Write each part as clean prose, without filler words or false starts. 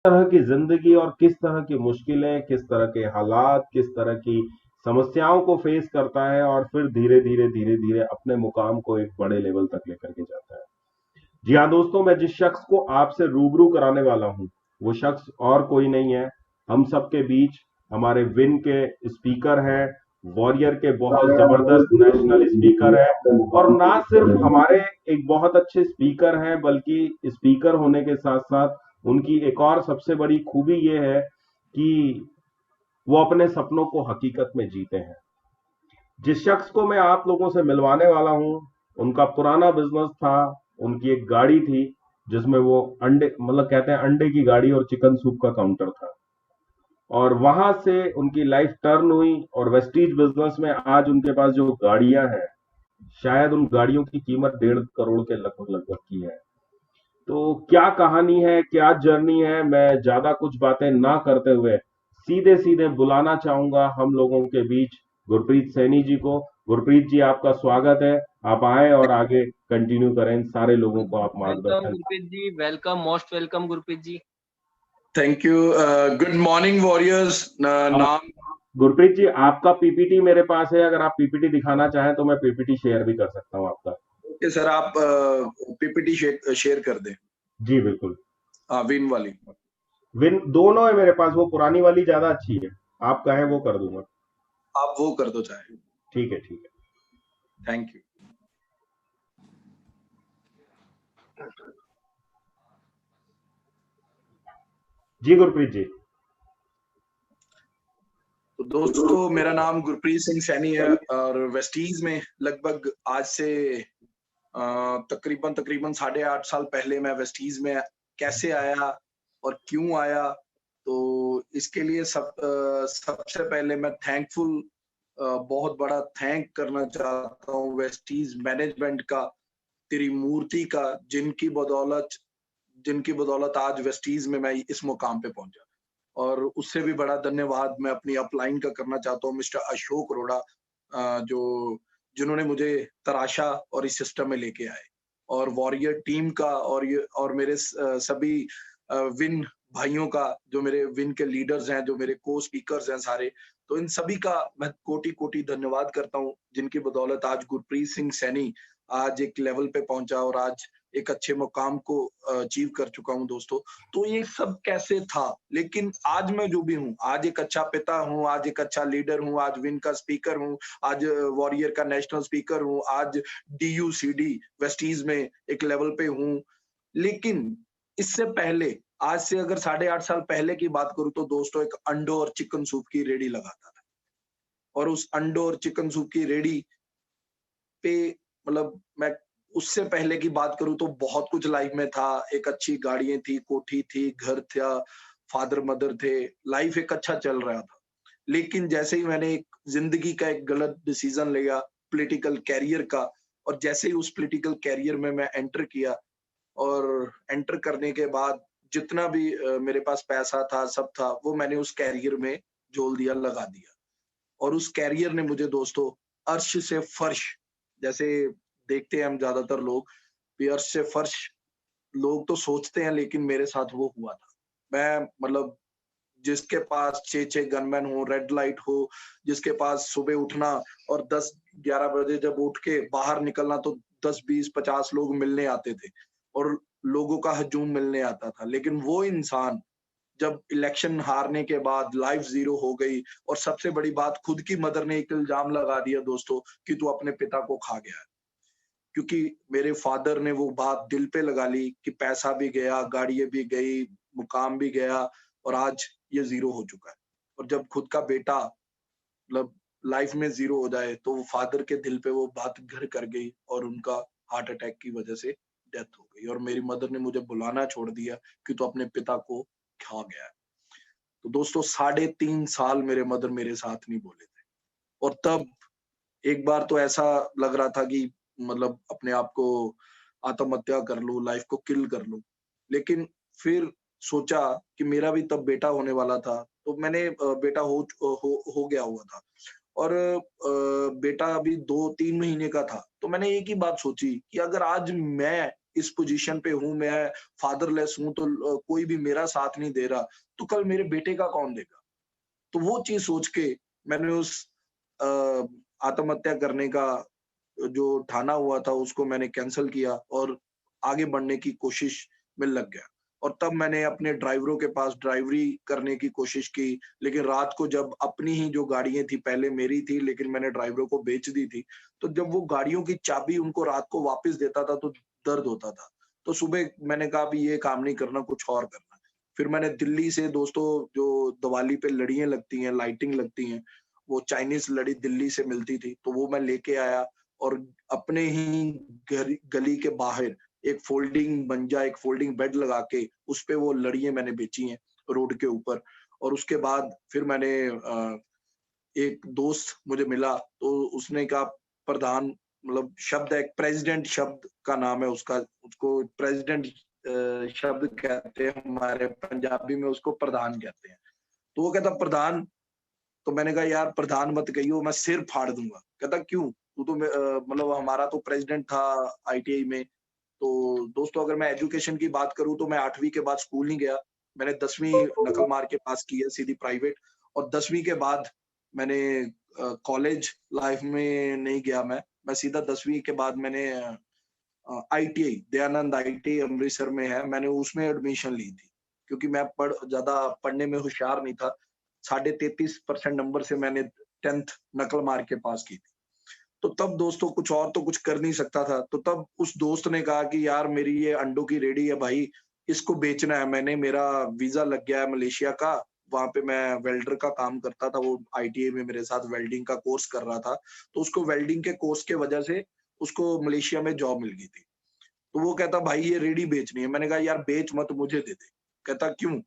तरह की जिंदगी और किस तरह की मुश्किलें, किस तरह के हालात, किस तरह की समस्याओं को फेस करता है और फिर धीरे धीरे धीरे धीरे अपने मुकाम को एक बड़े लेवल तक लेकर के जाता है। जी हाँ दोस्तों, मैं जिस शख्स को आपसे रूबरू कराने वाला हूं वो शख्स और कोई नहीं है, हम सबके बीच हमारे विन के स्पीकर हैं, वॉरियर के बहुत जबरदस्त नेशनल स्पीकर हैं, और ना सिर्फ हमारे एक बहुत अच्छे स्पीकर हैं बल्कि स्पीकर होने के साथ साथ उनकी एक और सबसे बड़ी खूबी ये है कि वो अपने सपनों को हकीकत में जीते हैं। जिस शख्स को मैं आप लोगों से मिलवाने वाला हूं, उनका पुराना बिजनेस था, उनकी एक गाड़ी थी जिसमें वो अंडे, मतलब कहते हैं अंडे की गाड़ी और चिकन सूप का काउंटर था, और वहां से उनकी लाइफ टर्न हुई और वेस्टीज बिजनेस में आज उनके पास जो गाड़ियां हैं, शायद उन गाड़ियों की कीमत 1.5 करोड़ के लगभग लगभग की है। तो क्या कहानी है, क्या जर्नी है, मैं ज्यादा कुछ बातें ना करते हुए सीधे सीधे बुलाना चाहूंगा हम लोगों के बीच गुरप्रीत सैनी जी को। गुरप्रीत जी, आपका स्वागत है, आप आए और आगे कंटिन्यू करें, इन सारे लोगों को आप वेलकम मार्गदर्शन। Gurpreet ji, welcome, most welcome Gurpreet ji. Thank you. Good morning warriors. नाम गुरप्रीत जी, आपका पीपीटी मेरे पास है, अगर आप पीपीटी दिखाना चाहें तो मैं पीपीटी शेयर भी कर सकता हूं आपका। ओके सर, आप पीपीटी शेयर कर दें। जी बिल्कुल। विन वाली। विन दोनों है मेरे पास, वो पुरानी वाली ज्यादा अच्छी है, आप कहें वो कर दूंगा। आप वो कर दो चाहे। ठीक है ठीक है। Thank you. जी गुरप्रीत जी। तो दोस्तों, मेरा नाम गुरप्रीत सिंह सैनी है और वेस्टीज में लगभग आज से तकरीबन 8.5 साल पहले मैं वेस्टीज में कैसे आया और क्यों आया, तो इसके लिए सबसे पहले मैं थैंकफुल, बहुत बड़ा थैंक करना चाहता हूँ वेस्टीज मैनेजमेंट का, त्रिमूर्ति का, जिनकी बदौलत आज वेस्टीज में मैं इस मुकाम पे पहुंचा। और उससे भी बड़ा धन्यवाद मैं अपनी अपलाइन का करना चाहता हूँ मिस्टर अशोक अरोड़ा, जिन्होंने मुझे तराशा और इस सिस्टम में लेके आए, और वॉरियर टीम का, और मेरे सभी विन भाइयों का, जो मेरे विन के लीडर्स हैं, जो मेरे को स्पीकर्स हैं सारे, तो इन सभी का मैं कोटि कोटि धन्यवाद करता हूँ, जिनकी बदौलत आज गुरप्रीत सिंह सैनी आज एक लेवल पे पहुंचा और आज एक अच्छे मुकाम को अचीव कर चुका हूं दोस्तों। तो ये सब कैसे था, लेकिन आज मैं जो भी हूँ, आज एक अच्छा पिता हूँ, आज एक अच्छा लीडर हूँ, आज विन का स्पीकर हूँ, आज वॉरियर का नेशनल स्पीकर हूँ, आज DUCD वेस्टीज में एक लेवल पे हूँ। लेकिन इससे पहले, आज से अगर 8.5 साल पहले की बात करूं तो दोस्तों, एक अंडों और चिकन सूप की रेडी लगाता था, और उस अंडों और चिकन सूप की रेडी पे, मतलब मैं उससे पहले की बात करूं तो बहुत कुछ लाइफ में था। एक अच्छी गाड़ियां थी, कोठी थी, घर था, फादर मदर थे, लाइफ एक अच्छा चल रहा था। लेकिन जैसे ही मैंने एक जिंदगी का एक गलत डिसीजन लिया, पॉलिटिकल कैरियर का, और जैसे ही उस पॉलिटिकल कैरियर में मैं एंटर किया, और एंटर करने के बाद जितना भी मेरे पास पैसा था, सब था, वो मैंने उस कैरियर में झोल दिया, लगा दिया। और उस कैरियर ने मुझे दोस्तों अर्श से फर्श, जैसे देखते हैं हम ज्यादातर लोग भी, अर्श से फर्श लोग तो सोचते हैं, लेकिन मेरे साथ वो हुआ था। मैं, मतलब जिसके पास 6-6 गनमैन हो, रेड लाइट हो, जिसके पास सुबह उठना और 10-11 बजे जब उठ के बाहर निकलना तो 10-20-50 लोग मिलने आते थे, और लोगों का हजूम मिलने आता था। लेकिन वो इंसान जब इलेक्शन हारने के बाद लाइफ जीरो हो गई, और सबसे बड़ी बात, खुद की मदर ने एक इल्जाम लगा दिया दोस्तों कि तू अपने पिता को खा गया है। क्योंकि मेरे फादर ने वो बात दिल पे लगा ली कि पैसा भी गया, गाड़ियां भी गई, मुकाम भी गया, और आज ये जीरो हो चुका है। और जब खुद का बेटा, मतलब लाइफ में जीरो हो जाए, तो वो फादर के दिल पे वो बात घर कर गई, और उनका हार्ट अटैक की वजह से डेथ हो गई, और मेरी मदर ने मुझे बुलाना छोड़ दिया कि तू अपने पिता को खा गया है। तो दोस्तों 3.5 साल मेरे मदर मेरे साथ नहीं बोले थे, और तब एक बार तो ऐसा लग रहा था कि मतलब अपने आप को आत्महत्या कर लूं, लाइफ को किल कर लूं। लेकिन फिर सोचा कि मेरा भी तब बेटा होने वाला था, तो मैंने बेटा हो गया हुआ था, और बेटा अभी 2-3 महीने का था। तो मैंने एक ही बात सोची कि अगर आज मैं इस पोजीशन पे हूँ, मैं फादरलेस हूँ, तो कोई भी मेरा साथ नहीं दे रहा, तो कल मेरे बेटे का कौन देगा? तो वो चीज़ सोच के मैंने उस अ, आत्महत्या करने का जो ठाना हुआ था उसको मैंने कैंसल किया और आगे बढ़ने की कोशिश में लग गया। और तब मैंने अपने ड्राइवरों के पास ड्राइवरी करने की कोशिश की, लेकिन रात को जब अपनी ही जो गाड़ियाँ थी, पहले मेरी थी लेकिन मैंने ड्राइवरों को बेच दी थी, तो जब वो गाड़ियों की चाबी उनको रात को वापस देता था तो दर्द होता था। तो सुबह मैंने कहा अभी ये काम नहीं करना, कुछ और करना है। फिर मैंने दिल्ली से दोस्तों जो दिवाली पे लड़ियाँ लगती हैं, लाइटिंग लगती हैं, वो चाइनीज़ लड़ी दिल्ली से मिलती थी, तो वो मैं लेके आया और अपने ही घर गली के बाहर एक फोल्डिंग मंजा, एक फोल्डिंग बेड लगा के उसपे वो लड़ियाँ मैंने बेची हैं रोड के ऊपर। और उसके बाद फिर मैंने एक दोस्त मुझे मिला तो उसने कहा प्रधान मतलब शब्द है, एक प्रेज़िडेंट शब्द का नाम है उसका, उसको प्रेज़िडेंट शब्द कहते हैं, हमारे पंजाबी में उसको प्रधान कहते हैं। तो वो कहता प्रधान, तो मैंने कहा यार प्रधान मत कहियो, मैं सिर फाड़ दूँगा। कहता क्यों? तू तो मतलब हमारा तो प्रेज़िडेंट था आईटीआई में। तो दोस्तों अगर मैं एजुकेशन की बात करूँ तो मैं 8वीं के बाद स्कूल नहीं गया। मैंने 10वीं नकल मार के पास की है सीधी प्राइवेट, और 10वीं के बाद मैंने कॉलेज लाइफ में नहीं गया मैं। मैं सीधा 10वीं के बाद मैंने आईटीआई दयानंद आईटीआई अमृतसर में है, मैंने उसमें एडमिशन ली थी। क्योंकि मैं ज़्यादा पढ़ने में होशियार नहीं था। 33.5% नंबर से मैंने 10th नकल मार के पास की थी। तो तब दोस्तों कुछ और तो कुछ कर नहीं सकता था। तो तब उस दोस्त ने कहा कि यार मेरी ये अंडों की रेहड़ी है भाई, इसको बेचना है। मैंने मेरा वीज़ा लग गया है मलेशिया का, वहाँ पे मैं वेल्डर का काम करता था, वो आईटीआई में मेरे साथ वेल्डिंग का कोर्स कर रहा था। तो उसको वेल्डिंग के कोर्स के वजह से उसको मलेशिया में जॉब मिल गई थी। तो वो कहता भाई ये रेहड़ी बेचनी है। मैंने कहा यार बेच मत, मुझे दे दे। कहता क्यों?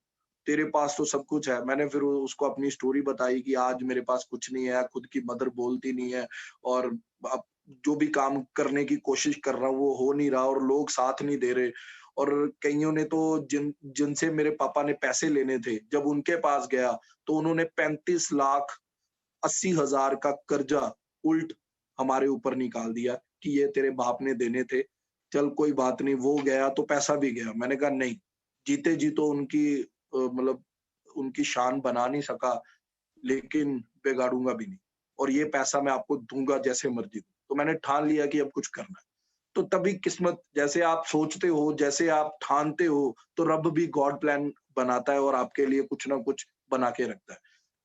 तेरे पास तो सब कुछ है। मैंने फिर उसको अपनी स्टोरी बताई कि आज मेरे पास कुछ नहीं है, खुद की मदर बोलती नहीं है और अब जो भी काम करने की कोशिश कर रहा हूँ वो हो नहीं रहा और लोग साथ नहीं दे रहे। और कइयों ने तो जिनसे मेरे पापा ने पैसे लेने थे, जब उनके पास गया तो उन्होंने 35,80,000 का कर्जा उल्ट हमारे ऊपर निकाल दिया कि ये तेरे बाप ने देने थे। चल कोई बात नहीं, वो गया तो पैसा भी गया। मैंने कहा नहीं, जीते जी तो उनकी मतलब उनकी शान बना नहीं सका, लेकिन बिगाड़ूँगा भी नहीं और ये पैसा मैं आपको दूँगा जैसे मर्ज़ी दूँ। तो मैंने ठान लिया कि अब कुछ करना है। तो तभी किस्मत, जैसे आप सोचते हो, जैसे आप ठानते हो, तो रब भी गॉड प्लान बनाता है और आपके लिए कुछ ना कुछ बना के रखता है।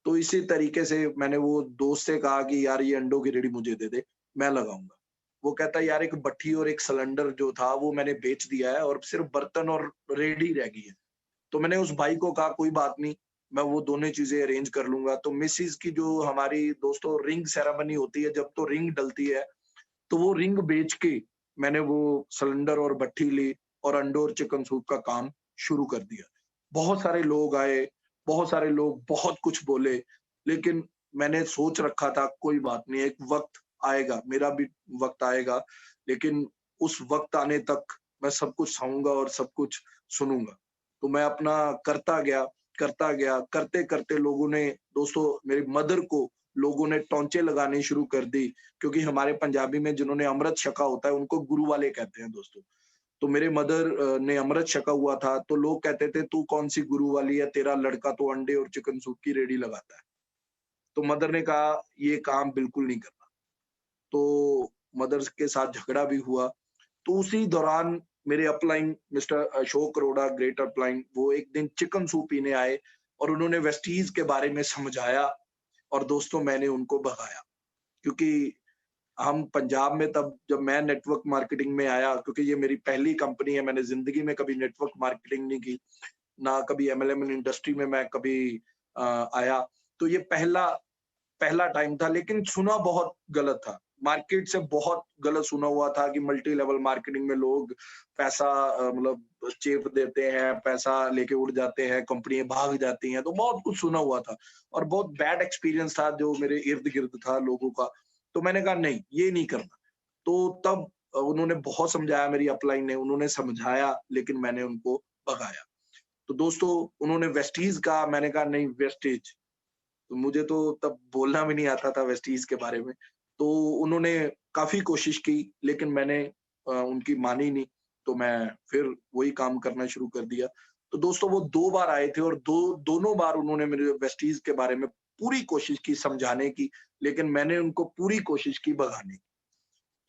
तो इसी तरीके से मैंने वो दोस्त से कहा कि यार ये अंडों की रेहड़ी मुझे दे दे, मैं लगाऊँगा। वो कहता है यार एक भट्ठी और एक सिलेंडर जो था वो मैंने बेच दिया है और सिर्फ़ बर्तन और रेहड़ी रह गई है। तो मैंने उस भाई को कहा कोई बात नहीं, मैं वो दोनों चीज़ें अरेंज कर लूँगा। तो मिसेज़ की जो हमारी दोस्तों रिंग सेरेमनी होती है, जब तो रिंग डलती है, तो वो रिंग बेच के मैंने वो सिलेंडर और भट्ठी ली और अंडों और चिकन सूप का काम शुरू कर दिया। बहुत सारे लोग आए, बहुत सारे लोग बहुत कुछ बोले, लेकिन मैंने सोच रखा था कोई बात नहीं, एक वक़्त आएगा, मेरा भी वक़्त आएगा, लेकिन उस वक़्त आने तक मैं सब कुछ सहूँगा और सब कुछ सुनूँगा। तो मैं अपना करता गया, करते-करते लोगों ने, दोस्तों मेरी मदर को लोगों ने टोंचे लगाने शुरू कर दी, क्योंकि हमारे पंजाबी में जिन्होंने अमृत छका होता है उनको गुरु वाले कहते हैं दोस्तों। तो मेरे मदर ने अमृत छका हुआ था, तो लोग कहते थे तू कौन-सी गुरु वाली है, तेरा लड़का तो अंडे और चिकन सूप की रेहड़ी लगाता है। तो मदर ने कहा ये काम बिल्कुल नहीं करना। तो मदर के साथ झगड़ा भी हुआ। तो उसी दौरान मेरे upline mister Ashok Arora great upline वो एक दिन चिकन सूप पीने आए और उन्होंने वेस्टीज के बारे में समझाया और दोस्तों मैंने उनको भगाया। क्योंकि हम पंजाब में, तब जब मैं नेटवर्क मार्केटिंग में आया, क्योंकि ये मेरी पहली कंपनी है, मैंने ज़िंदगी में कभी नेटवर्क मार्केटिंग नहीं की, ना कभी एमएलएम इंडस्ट्री में मैं कभी आया। तो ये पहला पहला टाइम था, लेकिन सुना बहुत गलत था। मार्केट से बहुत गलत सुना हुआ था कि मल्टी लेवल मार्केटिंग में लोग पैसा मतलब चेप देते हैं, पैसा लेके उड़ जाते हैं, कंपनियाँ भाग जाती हैं, तो बहुत कुछ सुना हुआ था और बहुत बैड एक्सपीरियंस था जो मेरे इर्द-गिर्द था लोगों का। तो मैंने कहा नहीं, ये नहीं करना। तो तब उन्होंने बहुत समझाया, मेरी अपलाइन ने, उन्होंने समझाया, लेकिन मैंने उनको भगाया। तो दोस्तों उन्होंने वेस्टीज़ कहा, मैंने कहा नहीं वेस्टेज। तो मुझे तो तब बोलना भी नहीं आता था वेस्टीज के बारे में। तो उन्होंने काफ़ी कोशिश की, लेकिन मैंने उनकी मानी नहीं। तो मैं फिर वही काम करना शुरू कर दिया। तो दोस्तों वो 2 बार आए थे और दोनों बार उन्होंने मेरे वेस्टीज के बारे में पूरी कोशिश की समझाने की, लेकिन मैंने उनको पूरी कोशिश की भगाने की।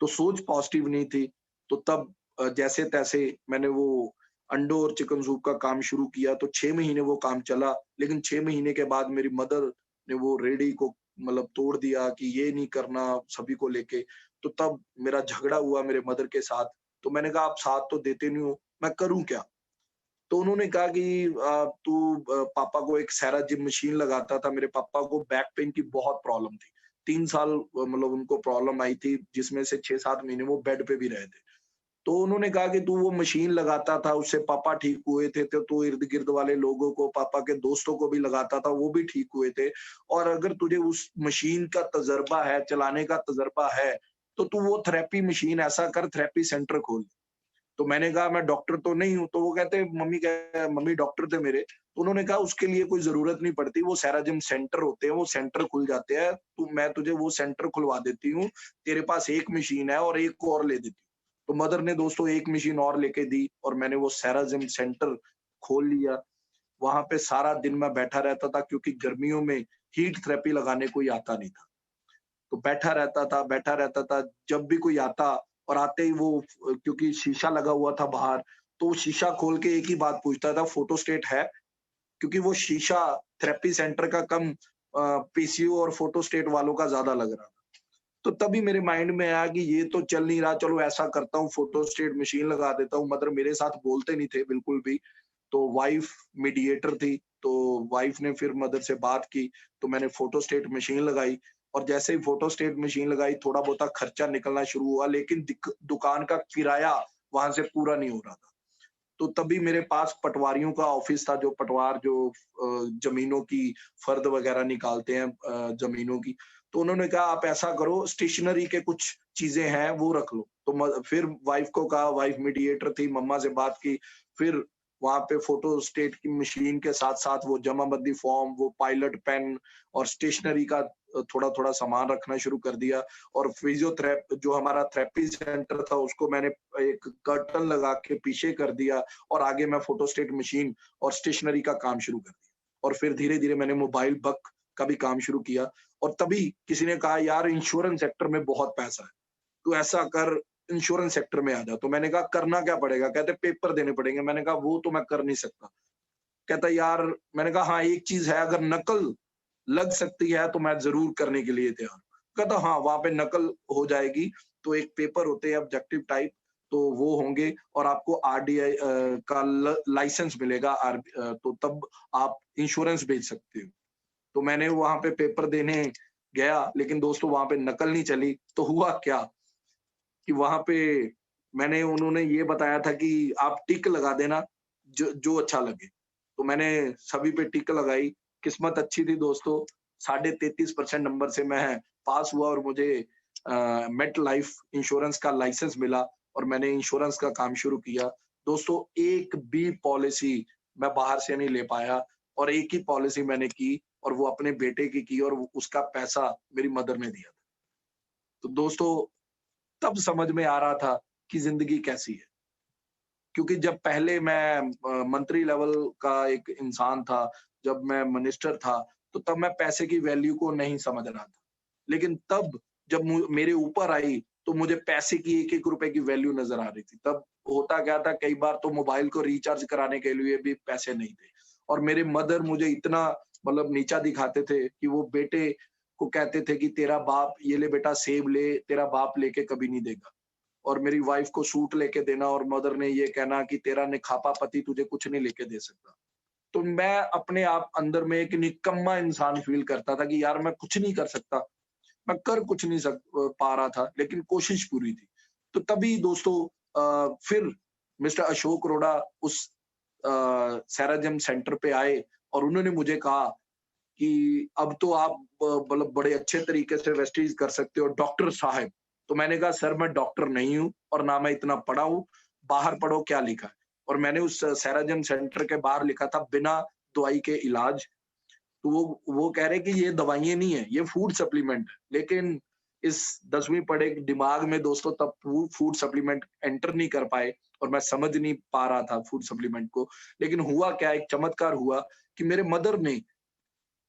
तो सोच पॉजिटिव नहीं थी। तो तब जैसे-तैसे मैंने वो अंडों और चिकन सूप का काम शुरू किया, तो 6 महीने वो काम चला, लेकिन 6 महीने के बाद मेरी मदर ने वो रेडी को मतलब तोड़ दिया कि ये नहीं करना सभी को लेके। तो तब मेरा झगड़ा हुआ मेरे मदर के साथ। तो मैंने कहा आप साथ तो देते नहीं हो, मैं करूँ क्या? तो उन्होंने कहा कि तू पापा को एक सेराजिम मशीन लगाता था। मेरे पापा को बैक पेन की बहुत प्रॉब्लम थी। 3 साल मतलब उनको प्रॉब्लम आई थी, जिसमें से 6-7 महीने वो बेड पे भी रहे थे। तो उन्होंने कहा कि तू वो मशीन लगाता था, उससे पापा ठीक हुए थे, तो तू इर्द-गिर्द वाले लोगों को, पापा के दोस्तों को भी लगाता था, वो भी ठीक हुए थे। और अगर तुझे उस मशीन का तजर्बा है, चलाने का तजर्बा है, तो तू वो थेरेपी मशीन ऐसा कर, थेरेपी सेंटर खोल। तो मैंने कहा मैं डॉक्टर तो नहीं हूँ। तो वो कहते मम्मी डॉक्टर थे मेरे। तो उन्होंने कहा उसके लिए कोई ज़रूरत नहीं पड़ती, वो सेराजिम सेंटर होते हैं, वो सेंटर खुल जाते हैं। मैं तुझे वो सेंटर खुलवा देती हूँ। तेरे पास 1 मशीन है और 1 को और ले देती हूँ। तो मदर ने दोस्तों 1 मशीन और लेके दी और मैंने वो सेराजिम सेंटर खोल लिया। वहाँ पे सारा दिन मैं बैठा रहता था, क्योंकि गर्मियों में हीट थेरेपी लगाने कोई आता नहीं था। तो बैठा रहता था। जब भी कोई आता और आते ही वो क्योंकि शीशा लगा हुआ था बाहर, तो वो शीशा खोल के एक ही बात पूछता था, फोटोस्टेट है? क्योंकि वो शीशा थेरेपी सेंटर का कम पीसीओ और फोटोस्टेट वालों का ज़्यादा लग रहा था। तो तभी मेरे माइंड में आया कि ये तो चल नहीं रहा, चलो ऐसा करता हूँ, फोटोस्टेट मशीन लगा देता हूँ। मदर मेरे साथ बोलते नहीं थे बिल्कुल भी। तो वाइफ मीडिएटर थी, तो वाइफ ने फिर मदर से बात की, तो मैंने फोटोस्टेट मशीन लगाई। और जैसे ही फोटोस्टेट मशीन लगाई, थोड़ा बहुता खर्चा निकलना शुरू हुआ, लेकिन दुकान का किराया वहां से पूरा नहीं हो रहा था। तो तभी मेरे पास पटवारियों का ऑफिस था, जो पटवार जो जमीनों की फर्द वगैरह निकालते हैं जमीनों की। तो उन्होंने कहा आप ऐसा करो, स्टेशनरी के कुछ चीजें हैं वो रख लो। तो फिर वाइफ को कहा, वाइफ मीडिएटर थी, मम्मा से बात की। फिर वहां पे फोटोस्टेट की मशीन के साथ साथ वो जमाबंदी फॉर्म, वो पायलट पेन और स्टेशनरी का थोड़ा थोड़ा सामान रखना शुरू कर दिया। और फिजियोथेरेपी जो हमारा थेरेपी सेंटर था, उसको मैंने एक कर्टन लगा के पीछे कर दिया और आगे मैं फोटोस्टेट मशीन और स्टेशनरी का काम शुरू कर दिया। और फिर धीरे धीरे मैंने मोबाइल बक का भी काम शुरू किया। और तभी किसी ने कहा यार इंश्योरेंस सेक्टर में बहुत पैसा है, तू ऐसा कर इंश्योरेंस सेक्टर में आ जा। तो मैंने कहा करना क्या पड़ेगा? कहते पेपर देने पड़ेंगे। मैंने कहा वो तो मैं कर नहीं सकता। कहता यार, मैंने कहा हाँ एक चीज है, अगर नकल लग सकती है तो मैं जरूर करने के लिए तैयार हूँ। कहता हाँ वहां पे नकल हो जाएगी, तो एक पेपर होते हैं ऑब्जेक्टिव टाइप, तो वो होंगे और आपको आरडीआई का लाइसेंस मिलेगा। तो तब आप इंश्योरेंस बेच सकते हो। तो मैंने वहां पे पेपर देने गया, लेकिन दोस्तों वहां पे नकल नहीं चली। तो हुआ क्या कि वहां पे उन्होंने ये बताया था कि आप टिक लगा देना जो जो अच्छा लगे। तो मैंने सभी पे टिक लगाई। किस्मत अच्छी थी दोस्तों, 33.5% नंबर से मैं पास हुआ और मुझे मेट लाइफ इंश्योरेंस का लाइसेंस मिला और मैंने इंश्योरेंस का काम शुरू किया। दोस्तों एक भी पॉलिसी मैं बाहर से नहीं ले पाया और एक ही पॉलिसी मैंने की और वो अपने बेटे की और उसका पैसा मेरी मदर ने दिया था। तो दोस्तों तब समझ में आ रहा था कि जिंदगी कैसी है। क्योंकि जब पहले मैं मंत्री लेवल का एक इंसान था, जब मैं मिनिस्टर था, तो तब मैं पैसे की वैल्यू को नहीं समझ रहा था। लेकिन तब जब मेरे ऊपर आई, तो मुझे पैसे की एक-एक रुपए की वैल्यू नज़र आ रही थी। तब होता क्या था, कई बार तो मोबाइल को रिचार्ज कराने के लिए भी पैसे नहीं थे और मेरे मदर मुझे इतना मतलब नीचा दिखाते थे कि वो बेटे को कहते थे कि तेरा बाप ये ले बेटा सेब ले, तेरा बाप लेके कभी नहीं देगा। और मेरी वाइफ को सूट लेके देना और मदर ने ये कहना कि तेरा निखापा पति तुझे कुछ नहीं लेके दे सकता। तो मैं अपने आप अंदर में एक निकम्मा इंसान फील करता था कि यार मैं कुछ नहीं कर सकता, मैं कर कुछ नहीं पा रहा था, लेकिन कोशिश पूरी थी। तो तभी दोस्तों फिर मिस्टर अशोक अरोड़ा उस सेराजिम सेंटर पे आए और उन्होंने मुझे कहा कि अब तो आप मतलब बड़े अच्छे तरीके से वेस्टीज कर सकते हो डॉक्टर साहब। तो मैंने कहा सर मैं डॉक्टर नहीं हूँ और ना मैं इतना पढ़ा हूँ, बाहर पढ़ो क्या लिखा है। और मैंने उस सेराजिम सेंटर के बाहर लिखा था बिना दवाई के इलाज। तो वो कह रहे कि ये दवाइयाँ नहीं है, ये फूड सप्लीमेंट है। लेकिन इस 10वीं पढ़े दिमाग में दोस्तों तब फूड सप्लीमेंट एंटर नहीं कर पाए और मैं समझ नहीं पा रहा था फूड सप्लीमेंट को। लेकिन हुआ क्या, एक चमत्कार हुआ कि मेरे मदर ने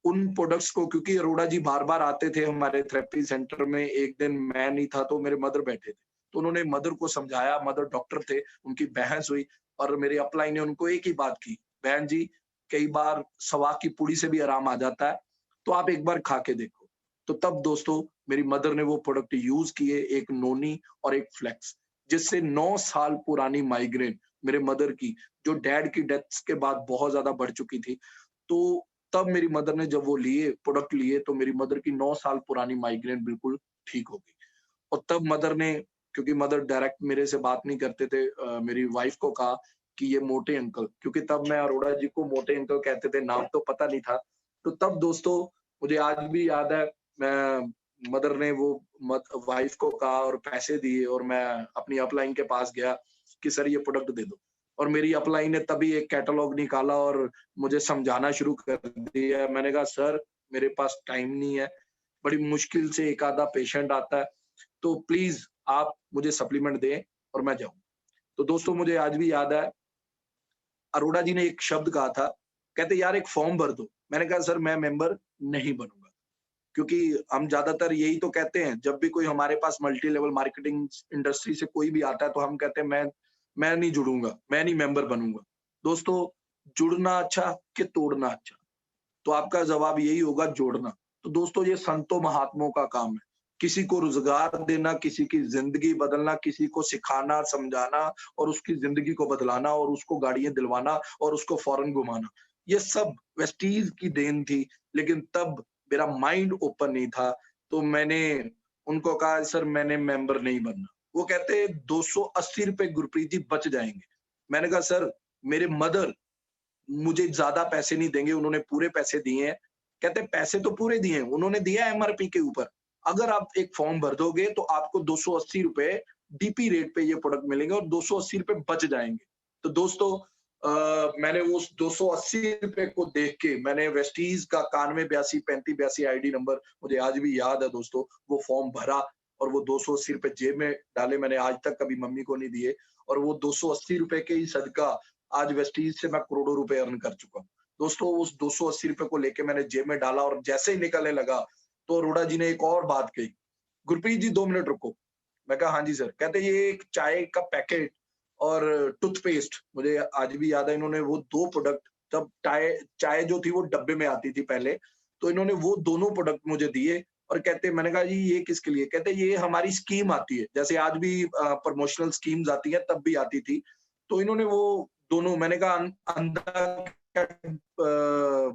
उन प्रोडक्ट्स को, क्योंकि अरोड़ा जी बार-बार आते थे हमारे थेरेपी सेंटर में, एक दिन मैं नहीं था तो मेरे मदर बैठे थे। तो उन्होंने मदर को समझाया, मदर डॉक्टर थे, उनकी बहस हुई और मेरे अपलाइन ने उनको एक ही बात की, "बहन जी, कई बार सवा की पूड़ी से भी आराम आ जाता है, तो आप एक बार खा के देखो।" तो तब दोस्तों मेरी मदर ने वो प्रोडक्ट यूज़ किए, एक नोनी और एक फ्लेक्स, जिससे 9 साल पुरानी माइग्रेन मेरे मदर की, जो डैड की डेथ्स के बाद बहुत ज़्यादा बढ़ चुकी थी, तो तब मेरी मदर ने जब वो लिए, प्रोडक्ट लिए, तो मेरी मदर की 9 साल पुरानी माइग्रेन बिल्कुल ठीक हो गई। और तब मदर ने, क्योंकि मदर डायरेक्ट मेरे से बात नहीं करते थे, मेरी वाइफ को कहा कि ये मोटे अंकल, क्योंकि तब मैं अरोड़ा जी को मोटे अंकल कहते थे, नाम तो पता नहीं था। तो तब दोस्तों मुझे आज भी याद है, मैं मदर ने वो वाइफ को कहा और पैसे दिए और मैं अपनी अपलाइन के पास गया कि सर ये प्रोडक्ट दे दो। और मेरी अपलाइन ने तभी एक कैटलॉग निकाला और मुझे समझाना शुरू कर दिया। मैंने कहा सर मेरे पास टाइम नहीं है, बड़ी मुश्किल से एक आधा पेशेंट आता है, तो प्लीज आप मुझे सप्लीमेंट दें और मैं जाऊं। तो दोस्तों मुझे आज भी याद है, अरोड़ा जी ने एक शब्द कहा था, कहते यार एक फॉर्म भर दो। मैंने कहा सर मैं मेंबर नहीं बनूंगा, क्योंकि हम ज्यादातर यही तो कहते हैं, जब भी कोई हमारे पास मल्टी लेवल मार्केटिंग इंडस्ट्री से कोई भी आता है तो हम कहते हैं मैं नहीं जुड़ूंगा, मैं नहीं मेंबर बनूंगा। दोस्तों जुड़ना अच्छा कि तोड़ना अच्छा? तो आपका जवाब यही होगा, जोड़ना। तो दोस्तों ये संतों महात्माओं का काम है, किसी को रोजगार देना, किसी की जिंदगी बदलना, किसी को सिखाना, समझाना और उसकी जिंदगी को बदलाना और उसको गाड़ियां दिलवाना और उसको फॉरेन घुमाना। ये सब वेस्टीज की देन थी, लेकिन तब मेरा माइंड ओपन नहीं था। तो मैंने उनको कहा सर मैंने मेंबर नहीं बनना। वो कहते 280 रुपए गुरप्रीत जी बच जाएंगे। मैंने कहा सर मेरे मदर मुझे ज़्यादा पैसे नहीं देंगे, उन्होंने पूरे पैसे दिए हैं। कहते पैसे तो पूरे दिए हैं, उन्होंने दिया है एमआरपी के ऊपर। अगर आप एक फॉर्म भर दोगे तो आपको 280 रुपए डीपी रेट पे ये प्रोडक्ट मिलेंगे और 280 रुपए बच जाएँगे। तो दोस्तों मैंने उस 280 रुपए को देख के मैंने वेस्टीज का 9182 3582 आईडी नंबर मुझे आज भी याद है दोस्तों, वो फॉर्म भरा और वो 280 रुपए जेब में डाले। मैंने आज तक कभी मम्मी को नहीं दिए और वो 280 रुपए के ही सदका आज वेस्टीज से मैं करोड़ों रुपए अर्न कर चुका हूँ। दोस्तों उस 280 रुपए को लेके मैंने जेब में डाला और जैसे ही निकलने लगा तो अरोड़ा जी ने एक और बात कही, गुरप्रीत जी 2 मिनट रुको। मैं कहा हाँ जी सर। कहते ये एक चाय का पैकेट और टूथपेस्ट, मुझे आज भी याद है, इन्होंने वो 2 प्रोडक्ट, तब चाय चाय जो थी वो डब्बे में आती थी पहले, तो इन्होंने वो दोनों प्रोडक्ट मुझे दिए और कहते, मैंने कहा जी ये किसके लिए? कहते ये हमारी स्कीम आती है, जैसे आज भी प्रमोशनल स्कीम्स आती है तब भी आती थी। तो इन्होंने वो दोनों, मैंने कहा अंधा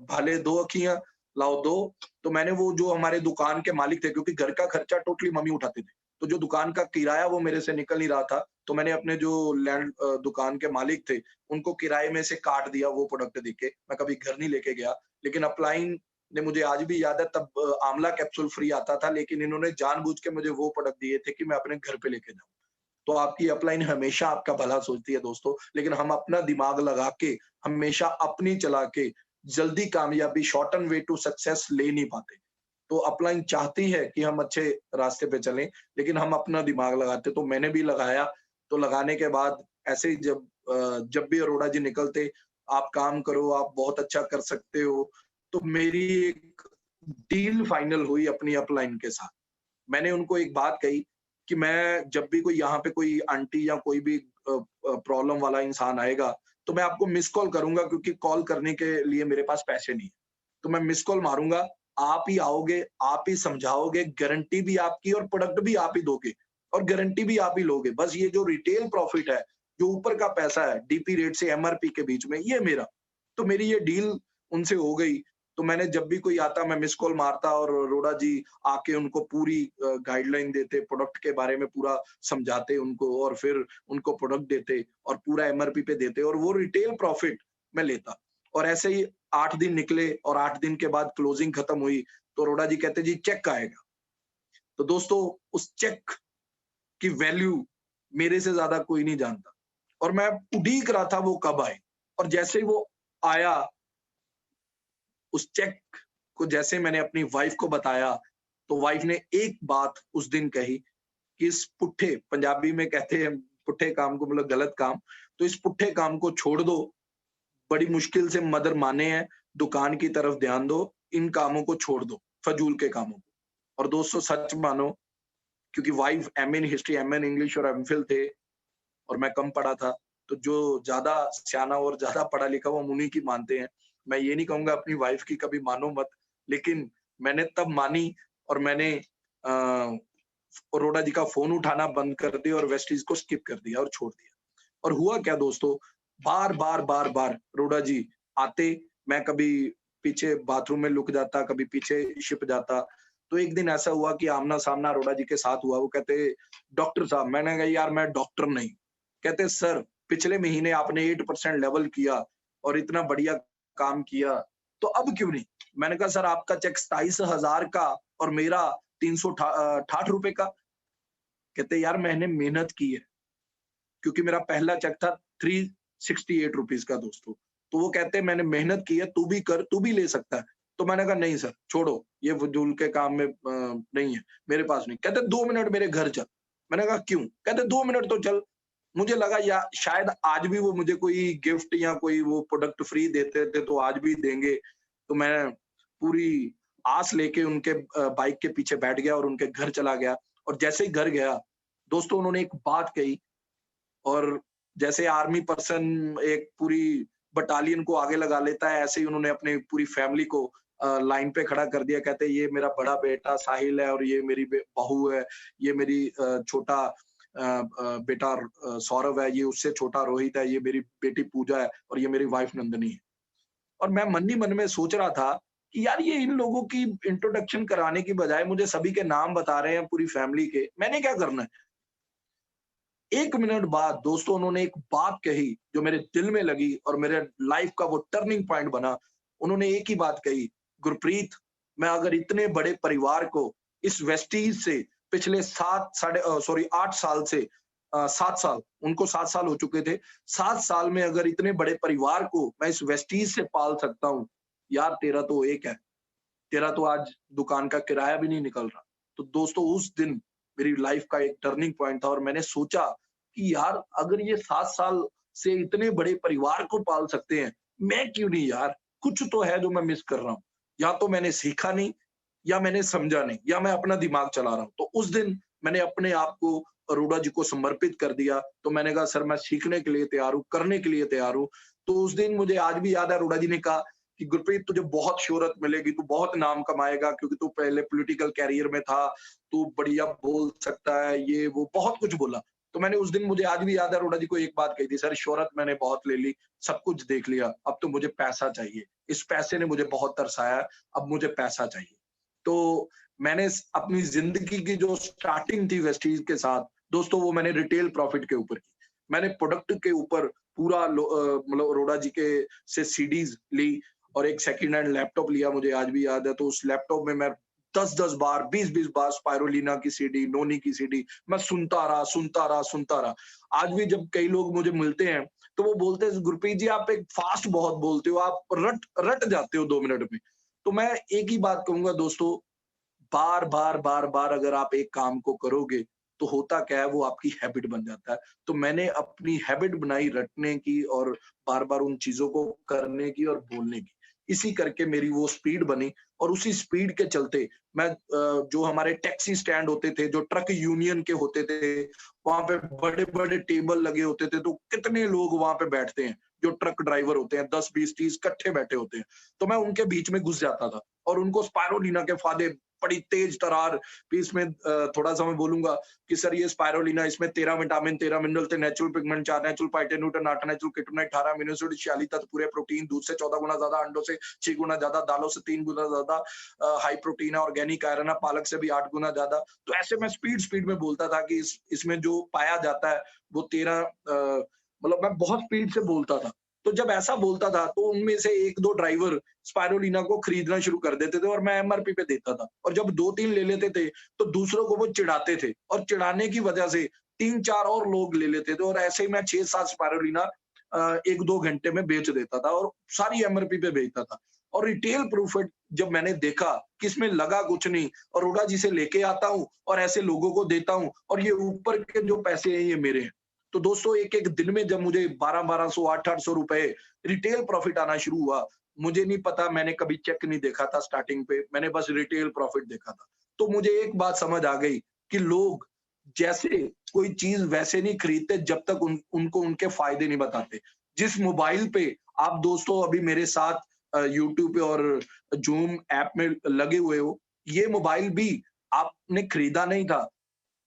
भाले 2 अखियाँ लाओ 2। तो मैंने वो जो हमारे दुकान के मालिक थे, क्योंकि घर का खर्चा टोटली मम्मी उठाते थे, तो जो दुकान का किराया वो मेरे से निकल नहीं रहा था, तो मैंने अपने जो दुकान के मालिक थे उनको किराए में से काट दिया वो प्रोडक्ट देके। मैं कभी घर नहीं लेके गया, लेकिन अपलाइन ने, मुझे आज भी याद है तब आंवला कैप्सूल फ्री आता था, लेकिन इन्होंने जानबूझ के मुझे वो प्रोडक्ट दिए थे कि मैं अपने घर पे लेके जाऊं। तो आपकी अपलाइन हमेशा आपका भला सोचती है दोस्तों, लेकिन हम अपना दिमाग लगा के हमेशा अपनी चला के जल्दी कामयाबी, शॉर्टन वे टू सक्सेस ले नहीं पाते। तो अपलाइन चाहती है कि हम अच्छे रास्ते पे चलें, लेकिन हम अपना दिमाग लगाते, तो मैंने भी लगाया। तो लगाने के बाद ऐसे ही जब भी अरोड़ा जी निकलते, आप काम करो, आप बहुत अच्छा कर सकते हो, तो मेरी एक डील फाइनल हुई अपनी अपलाइन के साथ। मैंने उनको एक बात कही कि मैं जब भी कोई यहाँ पे कोई आंटी या कोई भी प्रॉब्लम वाला इंसान आएगा, तो मैं आपको मिस कॉल करूंगा, क्योंकि कॉल करने के लिए मेरे पास पैसे नहीं है। तो मैं मिस कॉल मारूंगा, आप ही आओगे, आप ही समझाओगे, गारंटी भी आपकी और प्रोडक्ट भी आप ही दोगे और गारंटी भी आप ही लोगे। बस ये जो रिटेल प्रॉफिट है, जो ऊपर का पैसा है डीपी रेट से एमआरपी के बीच में, ये मेरा। तो मेरी ये डील उनसे हो गई। तो मैंने जब भी कोई आता मैं मिस कॉल मारता और अरोड़ा जी आके उनको पूरी गाइडलाइन देते, प्रोडक्ट के बारे में पूरा समझाते उनको और फिर उनको प्रोडक्ट देते और पूरा एमआरपी पे देते और वो रिटेल प्रॉफिट मैं लेता। और ऐसे ही 8 दिन निकले और 8 दिन के बाद क्लोजिंग खत्म हुई, तो अरोड़ा जी कहते जी चेक आएगा। तो दोस्तों उस चेक की वैल्यू मेरे से ज्यादा कोई नहीं जानता और मैं उड़ीक रहा था वो कब आए। और जैसे ही वो आया, उस चेक को जैसे मैंने अपनी वाइफ को बताया, तो वाइफ ने एक बात उस दिन कही कि इस पुट्ठे, पंजाबी में कहते हैं पुट्ठे काम को, मतलब गलत काम, तो इस पुट्ठे काम को छोड़ दो, बड़ी मुश्किल से मदर माने हैं, दुकान की तरफ ध्यान दो, इन कामों को छोड़ दो, फजूल के कामों को। और दोस्तों सच मानो, क्योंकि wife MA in history, MA in English और एमफिल थे और मैं कम पढ़ा था, तो जो ज्यादा सियाना और ज्यादा पढ़ा लिखा वो हम उन्हीं की मानते हैं। मैं ये नहीं कहूंगा अपनी वाइफ की कभी मानो मत, लेकिन मैंने तब मानी और मैंने अरोड़ा जी का फोन उठाना बंद कर दिया और वेस्टीज को स्किप कर दिया और छोड़ दिया। और हुआ क्या दोस्तों, बार बार बार बार अरोड़ा जी आते, मैं कभी पीछे बाथरूम में लुक जाता, कभी पीछे छिप जाता। तो एक दिन ऐसा हुआ कि आमना सामना अरोड़ा जी के साथ हुआ। वो कहते, डॉक्टर साहब। मैंने कहा यार मैं डॉक्टर नहीं। कहते सर पिछले महीने आपने 8% लेवल किया और इतना बढ़िया काम किया, तो अब क्यों नहीं? मैंने कहा सर आपका चेक 27,000 का और मेरा 368 रुपए का। कहते यार मैंने मेहनत की है, क्योंकि मेरा पहला चेक था 368 रुपीज का दोस्तों। तो वो कहते मैंने मेहनत की है, तू भी कर, तू भी ले सकता है। तो मैंने कहा नहीं सर छोड़ो, ये फजूल के काम में नहीं है, मेरे पास नहीं। कहते 2 मिनट मेरे घर चल। मैंने कहा क्यों? कहते 2 मिनट तो चल। मुझे लगा या शायद आज भी वो मुझे कोई गिफ्ट या कोई वो प्रोडक्ट फ्री देते थे, तो आज भी देंगे। तो मैं पूरी आस लेके उनके बाइक के पीछे बैठ गया और उनके घर चला गया। और जैसे ही घर गया दोस्तों, उन्होंने एक बात कही, और जैसे आर्मी पर्सन एक पूरी बटालियन को आगे लगा लेता है, ऐसे ही उन्होंने अपनी पूरी फैमिली को लाइन पे खड़ा कर दिया। कहते ये मेरा बड़ा बेटा साहिल है और ये मेरी बहू है, ये मेरी छोटा बेटा सौरभ है, ये उससे छोटा रोहित है, ये मेरी बेटी पूजा है और ये मेरी वाइफ नंदनी है। और मैं मन ही मन में सोच रहा था कि यार ये इन लोगों की इंट्रोडक्शन कराने की बजाय मुझे सभी के नाम बता रहे हैं पूरी फैमिली के, मैंने क्या करना है? 1 मिनट बाद दोस्तों उन्होंने एक बात कही जो मेरे दिल में लगी और मेरे लाइफ का वो टर्निंग पॉइंट बना। उन्होंने एक ही बात कही, गुरप्रीत मैं अगर इतने बड़े परिवार को इस वेस्टीज से पिछले 8 साल से 7 साल, उनको 7 साल हो चुके थे, 7 साल में अगर इतने बड़े परिवार को मैं इस वेस्टीज से पाल सकता हूँ, यार तेरा तो एक है, तेरा तो आज दुकान का किराया भी नहीं निकल रहा। तो दोस्तों उस दिन मेरी लाइफ का एक टर्निंग पॉइंट था और मैंने सोचा कि यार अगर ये 7 साल से इतने बड़े परिवार को पाल सकते हैं, मैं क्यों नहीं यार? कुछ तो है जो मैं मिस कर रहा हूँ। या तो मैंने सीखा नहीं, या मैंने समझा नहीं, या मैं अपना दिमाग चला रहा हूँ। तो उस दिन मैंने अपने आप को अरोड़ा जी को समर्पित कर दिया। तो मैंने कहा सर मैं सीखने के लिए तैयार हूँ, करने के लिए तैयार हूँ। तो उस दिन मुझे आज भी याद है, अरोड़ा जी ने कहा कि गुरप्रीत तुझे बहुत शोहरत मिलेगी, तू बहुत नाम कमाएगा, क्योंकि तू पहले पॉलिटिकल कैरियर में था, तू बढ़िया बोल सकता है, ये वो बहुत कुछ बोला। तो मैंने उस दिन, मुझे आज भी याद है, अरोड़ा जी को एक बात कही थी, सर शोहरत मैंने बहुत ले ली, सब कुछ देख लिया, अब तो मुझे पैसा चाहिए, इस पैसे ने मुझे बहुत तरसाया, अब मुझे पैसा चाहिए। तो मैंने अपनी जिंदगी की जो स्टार्टिंग थी वेस्टीज के साथ दोस्तों, वो मैंने रिटेल प्रॉफिट के ऊपर की। मैंने प्रोडक्ट के ऊपर पूरा मतलब अरोड़ा जी के से सीडीज ली और एक सेकंड हैंड लैपटॉप लिया, मुझे आज भी याद है। तो उस लैपटॉप में मैं 10-10 बार 20-20 बार स्पायरोलिना की सीडी, नोनी की सीडी मैं सुनता रहा। आज भी जब कई लोग मुझे मिलते हैं तो वो बोलते हैं गुरप्रीत जी आप एक फास्ट बहुत बोलते हो, आप रट जाते हो 2 मिनट में। तो मैं एक ही बात कहूंगा दोस्तों, बार अगर आप एक काम को करोगे तो होता क्या है, वो आपकी हैबिट बन जाता है। तो मैंने अपनी हैबिट बनाई रटने की और बार उन चीजों को करने की और बोलने की। इसी करके मेरी वो स्पीड बनी और उसी स्पीड के चलते मैं जो हमारे टैक्सी स्टैंड होते थे, जो ट्रक यूनियन के होते थे, वहां पे बड़े टेबल लगे होते थे, तो कितने लोग वहां पे बैठते हैं, जो ट्रक ड्राइवर होते हैं 10-20-30 इकट्ठे बैठे होते हैं। तो मैं उनके बीच में घुस जाता था और उनको स्पायरोलिना के फायदे, बड़ी तेज तरार भी इसमें थोड़ा सा मैं बोलूंगा कि सर ये स्पायरोलिना, इसमें 13 vitamin, 13 mineral, natural pigment, 4 natural phytonutrient, 8 natural कीटोनाइट, 18 अमीनो एसिड, 46 तत्व पूरे प्रोटीन, दूध से 14 गुना ज्यादा, अंडों से 6 गुना ज्यादा, दालों से 3 गुना ज्यादा हाई प्रोटीन है, ऑर्गेनिक आयरन है, पालक से भी 8 गुना ज्यादा। तो ऐसे मैं स्पीड में बोलता था कि इसमें जो पाया जाता है वो 13 मतलब मैं बहुत स्पीड से बोलता था। तो जब ऐसा बोलता था तो उनमें से 1-2 ड्राइवर स्पायरोलिना को खरीदना शुरू कर देते थे और मैं एमआरपी पे देता था। और जब 2-3 ले लेते थे तो दूसरों को वो चिढ़ाते थे और चिढ़ाने की वजह से 3-4 और लोग ले लेते थे और ऐसे ही मैं 6-7 स्पायरोलिना 1-2 घंटे में बेच देता था और सारी एमआरपी पे बेचता था। और रिटेल प्रॉफिट जब मैंने देखा कि इसमें लगा कुछ नहीं और अरोड़ा जी से लेके आता हूँ और ऐसे लोगों को देता हूँ और ये ऊपर के जो पैसे हैं ये मेरे हैं। तो दोस्तों एक एक दिन में जब मुझे 1200 800 रुपए रिटेल प्रॉफिट आना शुरू हुआ, मुझे नहीं पता, मैंने कभी चेक नहीं देखा था स्टार्टिंग पे, मैंने बस रिटेल प्रॉफिट देखा था। तो मुझे एक बात समझ आ गई कि लोग जैसे कोई चीज वैसे नहीं खरीदते जब तक उनको उनके फायदे नहीं बताते। जिस मोबाइल पे आप दोस्तों अभी मेरे साथ यूट्यूब पे और जूम ऐप में लगे हुए हो, ये मोबाइल भी आपने खरीदा नहीं था।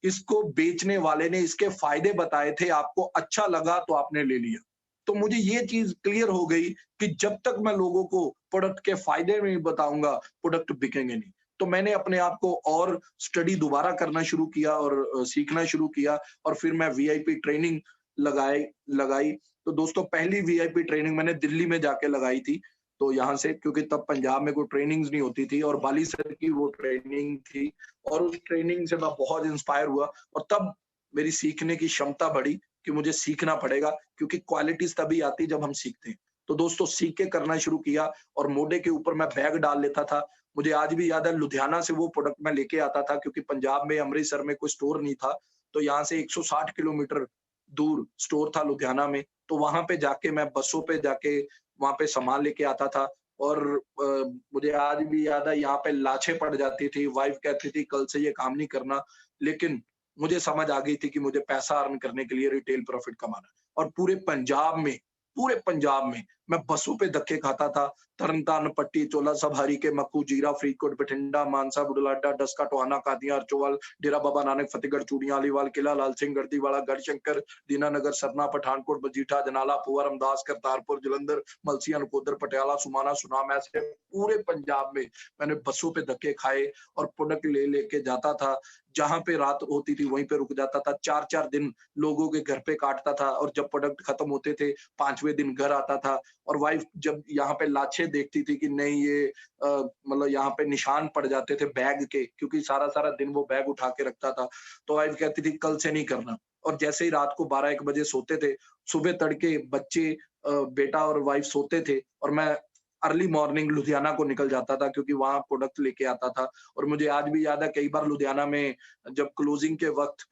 इसको बेचने वाले ने इसके फायदे बताए थे, आपको अच्छा लगा तो आपने ले लिया। तो मुझे ये चीज़ क्लियर हो गई कि जब तक मैं लोगों को प्रोडक्ट के फायदे नहीं बताऊँगा, प्रोडक्ट बिकेंगे नहीं। तो मैंने अपने आप को और स्टडी दोबारा करना शुरू किया और सीखना शुरू किया और फिर मैं वीआईपी ट्रेनिंग लगाई लगाई। तो दोस्तों पहली वीआईपी ट्रेनिंग मैंने दिल्ली में जाके लगाई थी। तो यहाँ से क्योंकि तब पंजाब में कोई ट्रेनिंग्स नहीं होती थी और बाली सर की वो ट्रेनिंग थी और उस ट्रेनिंग से मैं बहुत इंस्पायर हुआ और तब मेरी सीखने की क्षमता बढ़ी कि मुझे सीखना पड़ेगा क्योंकि क्वालिटीज तभी आती जब हम सीखते हैं। तो दोस्तों सीख के करना शुरू किया और मोढे के ऊपर मैं बैग डाल लेता था। मुझे आज भी याद है लुधियाना से वो प्रोडक्ट मैं लेके आता था क्योंकि पंजाब में अमृतसर में कोई स्टोर नहीं था। तो यहाँ से 160 किलोमीटर दूर स्टोर था लुधियाना में। तो वहां पे जाके मैं बसों पे जाके वहां पे सामान लेके आता था और मुझे आज भी याद है यहाँ पे लाशें पड़ जाती थी, वाइफ कहती थी कल से ये काम नहीं करना, लेकिन मुझे समझ आ गई थी कि मुझे पैसा अर्न करने के लिए रिटेल प्रॉफिट कमाना है। और पूरे पंजाब में मैं बसों पे धक्के खाता था, तरन-तारन, पट्टी, चोला सब, हरीके, मक्खू, जीरा, फरीदकोट, बठिंडा, मानसा, बुढलाडा, डस्का, टोहाना, कादियां, अर्चोवाल, डेरा बाबा नानक, फतेहगढ़, चूड़ियां, अलीवाल, किला लाल सिंह, गर्दीवाला, गढ़शंकर, दीनानगर, सरना, पठानकोट, मजीठा, जनाला, पुआ, रामदास, करतारपुर, जलंधर, मलसिया, नकोदर, पटियाला, सुमाना, सुनाम, ऐसे पूरे पंजाब में मैंने बसों पे धक्के खाए और प्रोडक्ट ले लेके जाता था। जहां पे रात होती थी वहीं पे रुक जाता था। 4-4 दिन लोगों के घर पे काटता था और जब प्रोडक्ट खत्म होते थे 5वें दिन घर आता था और वाइफ जब यहाँ पे लाशें देखती थी कि नहीं ये मतलब यहाँ पे निशान पड़ जाते थे बैग के क्योंकि सारा-सारा दिन वो बैग उठा के रखता था। तो वाइफ कहती थी कल से नहीं करना और जैसे ही रात को 12-1 बजे सोते थे, सुबह तड़के बच्चे बेटा और वाइफ सोते थे और मैं अर्ली मॉर्निंग लुधियाना को निकल जाता था क्योंकि वहाँ प्रोडक्ट लेके आता था। और मुझे आज भी याद है कई बार लुधियाना में जब क्लोजिंग के वक़्त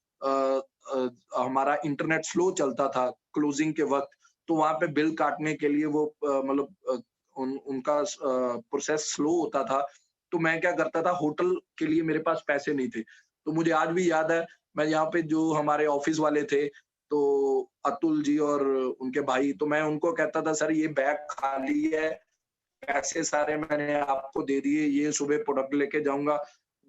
हमारा इंटरनेट स्लो चलता था क्लोजिंग के वक़्त, तो वहाँ पे बिल काटने के लिए वो मतलब उनका प्रोसेस स्लो होता था। तो मैं क्या करता था होटल के लिए मेरे पास पैसे नहीं थे। तो मुझे आज भी याद है मैं यहाँ पे जो हमारे ऑफिस वाले थे, तो अतुल जी और उनके भाई, तो मैं उनको कहता था सर ये बैग खाली है, पैसे सारे मैंने आपको दे दिए, ये सुबह प्रोडक्ट लेके जाऊँगा,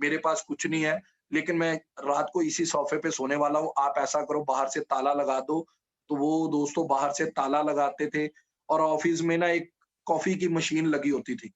मेरे पास कुछ नहीं है, लेकिन मैं रात को इसी सोफ़े पे सोने वाला हूँ, आप ऐसा करो बाहर से ताला लगा दो। तो वो दोस्तों बाहर से ताला लगाते थे और ऑफ़िस में ना एक कॉफ़ी की मशीन लगी होती थी,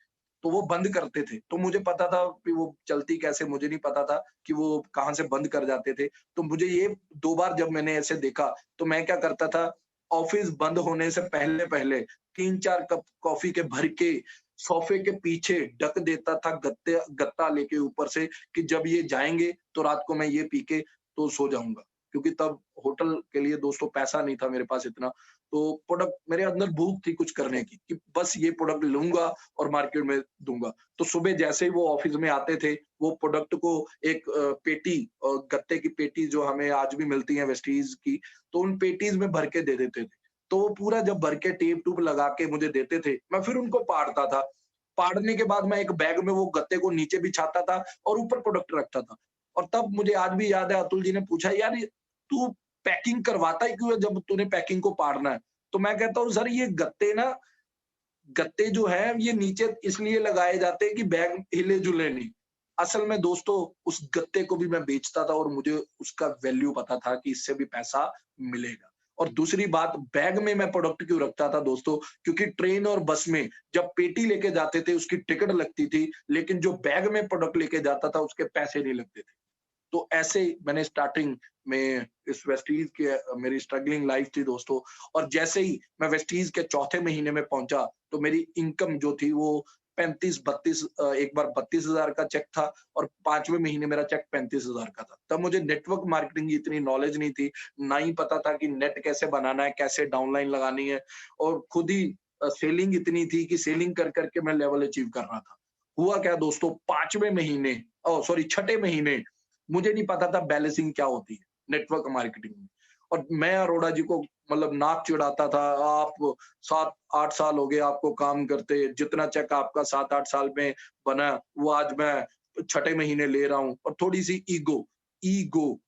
तो वो बंद करते थे। तो मुझे पता था कि वो चलती कैसे, मुझे नहीं पता था कि वो कहाँ से बंद कर जाते थे। तो मुझे ये 2 बार जब मैंने ऐसे देखा, तो मैं क्या करता था, ऑफ़िस बंद होने से पहले-पहले 3-4 कप कॉफ़ी के भर के सोफ़े के पीछे ढक देता था गत्ता लेके ऊपर से कि जब ये जाएँगे तो रात को मैं ये पी के तो सो जाऊँगा। क्योंकि तब होटल के लिए दोस्तों पैसा नहीं था मेरे पास इतना। तो प्रोडक्ट मेरे अंदर भूख थी कुछ करने की कि बस ये प्रोडक्ट लूँगा और मार्केट में दूँगा। तो सुबह जैसे ही वो ऑफ़िस में आते थे, वो प्रोडक्ट को एक पेटी गत्ते की पेटी जो हमें आज भी मिलती है वेस्टीज़ की, तो उन पेटीज़ में भर के दे देते थे। तो वो पूरा जब भर के टेप-टूप लगा के मुझे देते थे, मैं फिर उनको पाड़ता था। पाड़ने के बाद मैं एक बैग में वो गत्ते को नीचे बिछाता था और ऊपर प्रोडक्ट रखता था। और तब मुझे आज भी याद है अतुल जी ने पूछा, "यार ये तू पैकिंग करवाता ही क्यों है जब तूने पैकिंग को पाड़ना है?" तो मैं कहता हूँ, "सर ये गत्ते जो हैं ये नीचे इसलिए लगाए जाते हैं कि बैग हिले-जुले नहीं।" असल में दोस्तों उस गत्ते को भी मैं बेचता था और मुझे उसका वैल्यू पता था कि इससे भी पैसा मिलेगा। और दूसरी बात, बैग में मैं प्रोडक्ट क्यों रखता था दोस्तों, क्योंकि ट्रेन और बस में जब पेटी लेके जाते थे उसकी टिकट लगती थी, लेकिन जो बैग में प्रोडक्ट लेके जाता था उसके पैसे नहीं लगते थे। तो ऐसे ही मैंने स्टार्टिंग में इस वेस्टीज के मेरी स्ट्रगलिंग लाइफ थी दोस्तों। और जैसे ही मैं वेस्टीज के चौथे महीने में पहुंचा तो मेरी इनकम जो थी वो 35-32 एक बार 32,000 का चेक था और 5वें महीने मेरा चेक 35,000 का था। तब मुझे नेटवर्क मार्केटिंग की इतनी नॉलेज नहीं थी, ना ही पता था कि नेट कैसे बनाना है, कैसे डाउनलाइन लगानी है और खुद ही सेलिंग इतनी थी कि सेलिंग कर करके मैं लेवल अचीव कर रहा था। हुआ क्या दोस्तों, 5वें महीने, सॉरी 6ठे महीने, मुझे नहीं पता था बैलेंसिंग क्या होती है नेटवर्क मार्केटिंग में। और मैं अरोड़ा जी को मतलब नाक चिढ़ाता था, आप 7-8 साल हो गए आपको काम करते, जितना चेक आपका 7-8 साल में बना वो आज मैं 6ठे महीने ले रहा हूँ। और थोड़ी-सी ईगो, ईगो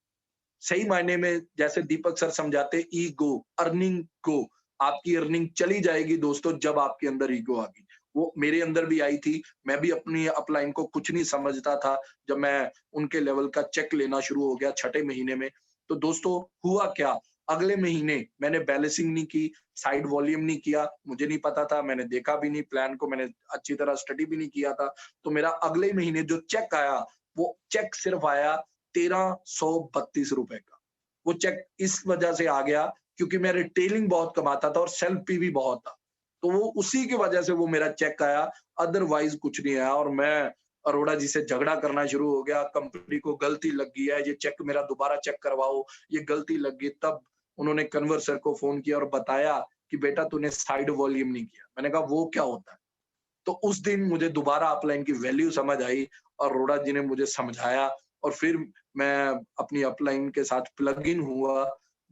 सही मायने में जैसे दीपक सर समझाते, ईगो, अर्निंग को, आपकी अर्निंग चली जाएगी दोस्तों जब आपके अंदर ईगो आ गई। वो मेरे अंदर भी आई थी। मैं भी अपनी अपलाइन को कुछ नहीं समझता था जब मैं उनके लेवल का चेक लेना शुरू हो गया 6ठे महीने में। तो दोस्तों हुआ क्या, अगले महीने मैंने बैलेंसिंग नहीं की, साइड वॉल्यूम नहीं किया, मुझे नहीं पता था, मैंने देखा भी नहीं, प्लान को मैंने अच्छी तरह स्टडी भी नहीं किया था। तो मेरा अगले महीने जो चेक आया, वो चेक सिर्फ आया 1332 रुपए का। वो चेक इस वजह से आ गया क्योंकि मैं रिटेलिंग बहुत कमाता था और सेल्फ पी भी बहुत था। तो वो उसी की वजह से वो मेरा चेक आया, अदरवाइज कुछ नहीं आया। और मैं अरोड़ा जी से झगड़ा करना शुरू हो गया, कंपनी को गलती लग गई है, ये चेक मेरा दोबारा चेक करवाओ, ये गलती लग गई। तब उन्होंने कन्वर सर को फोन किया और बताया कि बेटा तूने साइड वॉल्यूम नहीं किया। मैंने कहा वो क्या होता है? तो उस दिन मुझे दोबारा अपलाइन की वैल्यू समझ आई और अरोड़ा जी ने मुझे समझाया और फिर मैं अपनी अपलाइन के साथ प्लग इन हुआ।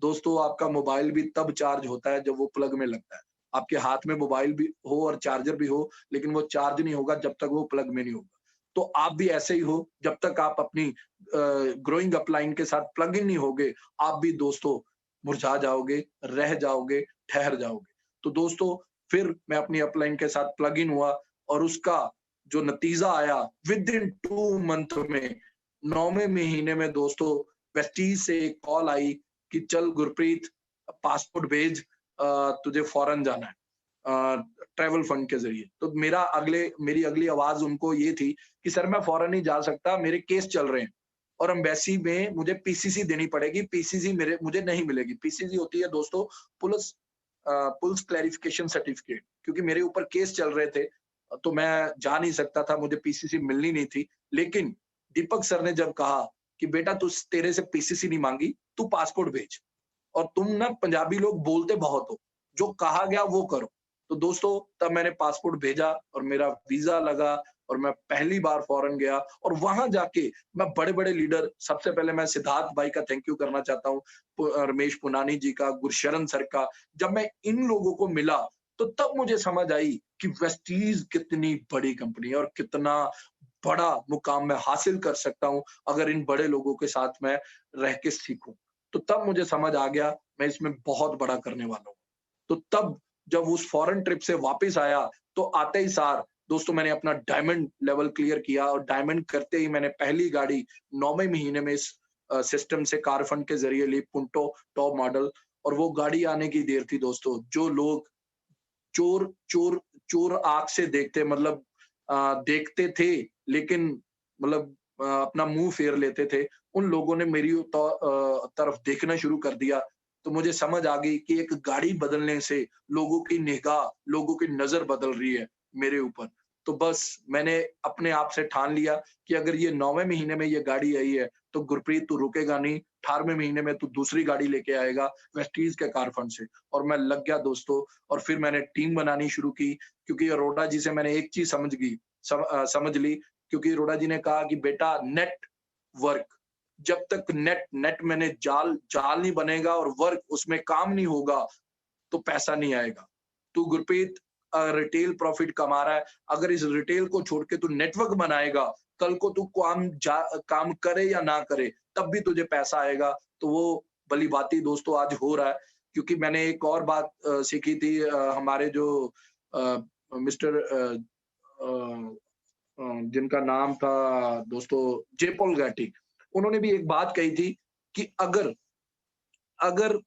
दोस्तों आपका मोबाइल भी तब चार्ज होता है जब वो प्लग में लगता है। आपके हाथ में मोबाइल भी हो और चार्जर भी हो, लेकिन वो चार्ज नहीं होगा जब तक वो प्लग में नहीं होगा। तो आप भी ऐसे ही हो, जब तक आप अपनी ग्रोइंग अपलाइन के साथ प्लग इन नहीं होगे, आप भी दोस्तों मुरझा जाओगे, रह जाओगे, ठहर जाओगे। तो दोस्तों फिर मैं अपनी अपलाइन के साथ प्लग इन हुआ और उसका जो नतीजा आया विद इन 2 मंथ में, 9वें महीने में दोस्तों वेस्टीज से एक कॉल आई कि चल गुरप्रीत पासपोर्ट भेज, तुझे फॉरेन जाना है ट्रैवल फंड के जरिए। तो मेरी अगली आवाज उनको ये थी कि सर मैं फॉरेन नहीं जा सकता, मेरे केस चल रहे हैं और एम्बेसी में मुझे पीसीसी देनी पड़ेगी, पीसीसी मुझे नहीं मिलेगी। पीसीसी होती है दोस्तों पुलिस क्लैरिफिकेशन सर्टिफिकेट, क्योंकि मेरे ऊपर केस चल रहे थे तो मैं जा नहीं सकता था, मुझे पीसीसी मिलनी नहीं थी। लेकिन दीपक सर ने जब कहा कि बेटा तेरे से पीसीसी नहीं मांगी, तू पासपोर्ट भेज, और तुम ना पंजाबी लोग बोलते बहुत हो, जो कहा गया वो करो। तो दोस्तों तब मैंने पासपोर्ट भेजा और मेरा वीजा लगा और मैं पहली बार फॉरेन गया और वहां जाके मैं बड़े-बड़े लीडर, सबसे पहले मैं सिद्धार्थ भाई का थैंक यू करना चाहता हूँ, रमेश पुनानी जी का, गुरशरण सर का। जब मैं इन लोगों को मिला तो तब मुझे समझ आई कि वेस्टीज कितनी बड़ी कंपनी है और कितना बड़ा मुकाम मैं हासिल कर सकता हूँ अगर इन बड़े लोगों के साथ मैं रह के सीखूं। तो तब मुझे समझ आ गया मैं इसमें बहुत बड़ा करने वाला हूँ। तो तब जब उस फॉरेन ट्रिप से वापस आया तो आते ही सार दोस्तों मैंने अपना डायमंड लेवल क्लियर किया और डायमंड करते ही मैंने पहली गाड़ी 9वें महीने में इस सिस्टम से कार फंड के जरिए ली, पुंटो टॉप मॉडल। और वो गाड़ी आने की देर थी दोस्तों। जो लोग चोर चोर चोर आंख से देखते, मतलब देखते थे लेकिन मतलब अपना मुंह फेर लेते थे, उन लोगों ने मेरी तरफ देखना शुरू कर दिया। तो मुझे समझ आ गई कि एक गाड़ी बदलने से लोगों की निगाह, लोगों की नजर बदल रही है मेरे ऊपर। तो बस मैंने अपने आप से ठान लिया कि अगर ये 9वें महीने में ये गाड़ी आई है तो गुरप्रीत तू रुकेगा नहीं, 18वें महीने में तू दूसरी गाड़ी लेके आएगा वेस्टीज के कार फंड से। और मैं लग गया दोस्तों। और फिर मैंने टीम बनानी शुरू की क्योंकि अरोड़ा जी से मैंने एक चीज समझ ली, क्योंकि अरोड़ा जी ने कहा कि बेटा नेट वर्क, जब तक नेट मैंने जाल नहीं बनेगा और वर्क उसमें काम नहीं होगा तो पैसा नहीं आएगा। तू गुरप्रीत रिटेल प्रॉफिट कमा रहा है, अगर इस रिटेल को छोड़ के तू नेटवर्क बनाएगा, कल को तू काम करे या ना करे तब भी तुझे पैसा आएगा। तो वो भली बात ही दोस्तों आज हो रहा है। क्योंकि मैंने एक और बात सीखी थी, हमारे जो मिस्टर जिनका नाम था दोस्तों जेपॉल गैटी, उन्होंने भी एक बात कही थी कि अगर अगर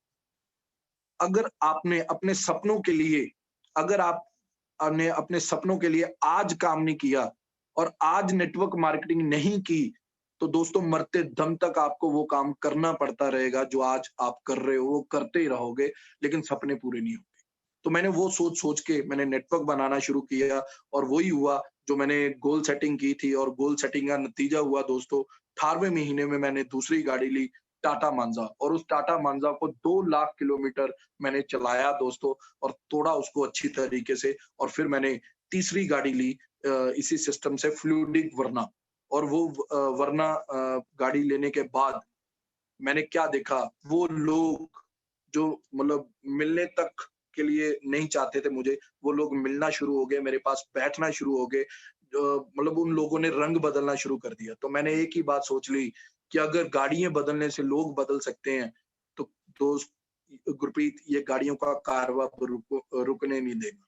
अगर आपने अपने सपनों के लिए अगर आपने अपने सपनों के लिए आज काम नहीं किया और आज नेटवर्क मार्केटिंग नहीं की तो दोस्तों मरते दम तक आपको वो काम करना पड़ता रहेगा जो आज आप कर रहे हो, वो करते ही रहोगे लेकिन सपने पूरे नहीं होंगे। तो मैंने वो सोच के मैंने नेटवर्क बनाना शुरू किया और वही हुआ जो मैंने गोल सेटिंग की थी और गोल सेटिंग का नतीजा हुआ दोस्तों। 18वें महीने में मैंने दूसरी गाड़ी ली, टाटा मांजा, और उस टाटा मांजा को 2 लाख किलोमीटर मैंने चलाया दोस्तों, और तोड़ा उसको अच्छी तरीके से। और फिर मैंने तीसरी गाड़ी ली इसी सिस्टम से, फ्लूइडिक वर्ना। और वो वर्ना गाड़ी लेने के बाद मैंने क्या देखा, वो लोग जो मतलब मिलने तक के लिए नहीं चाहते थे मुझे, वो लोग मिलना शुरू हो गए, मेरे पास बैठना शुरू हो गए। मतलब उन लोगों ने रंग बदलना शुरू कर दिया। तो मैंने एक ही बात सोच ली कि अगर गाड़ियां बदलने से लोग बदल सकते हैं, तो दोस्त गुरप्रीत, ये गाड़ियों का कारवां रुकने नहीं देगा।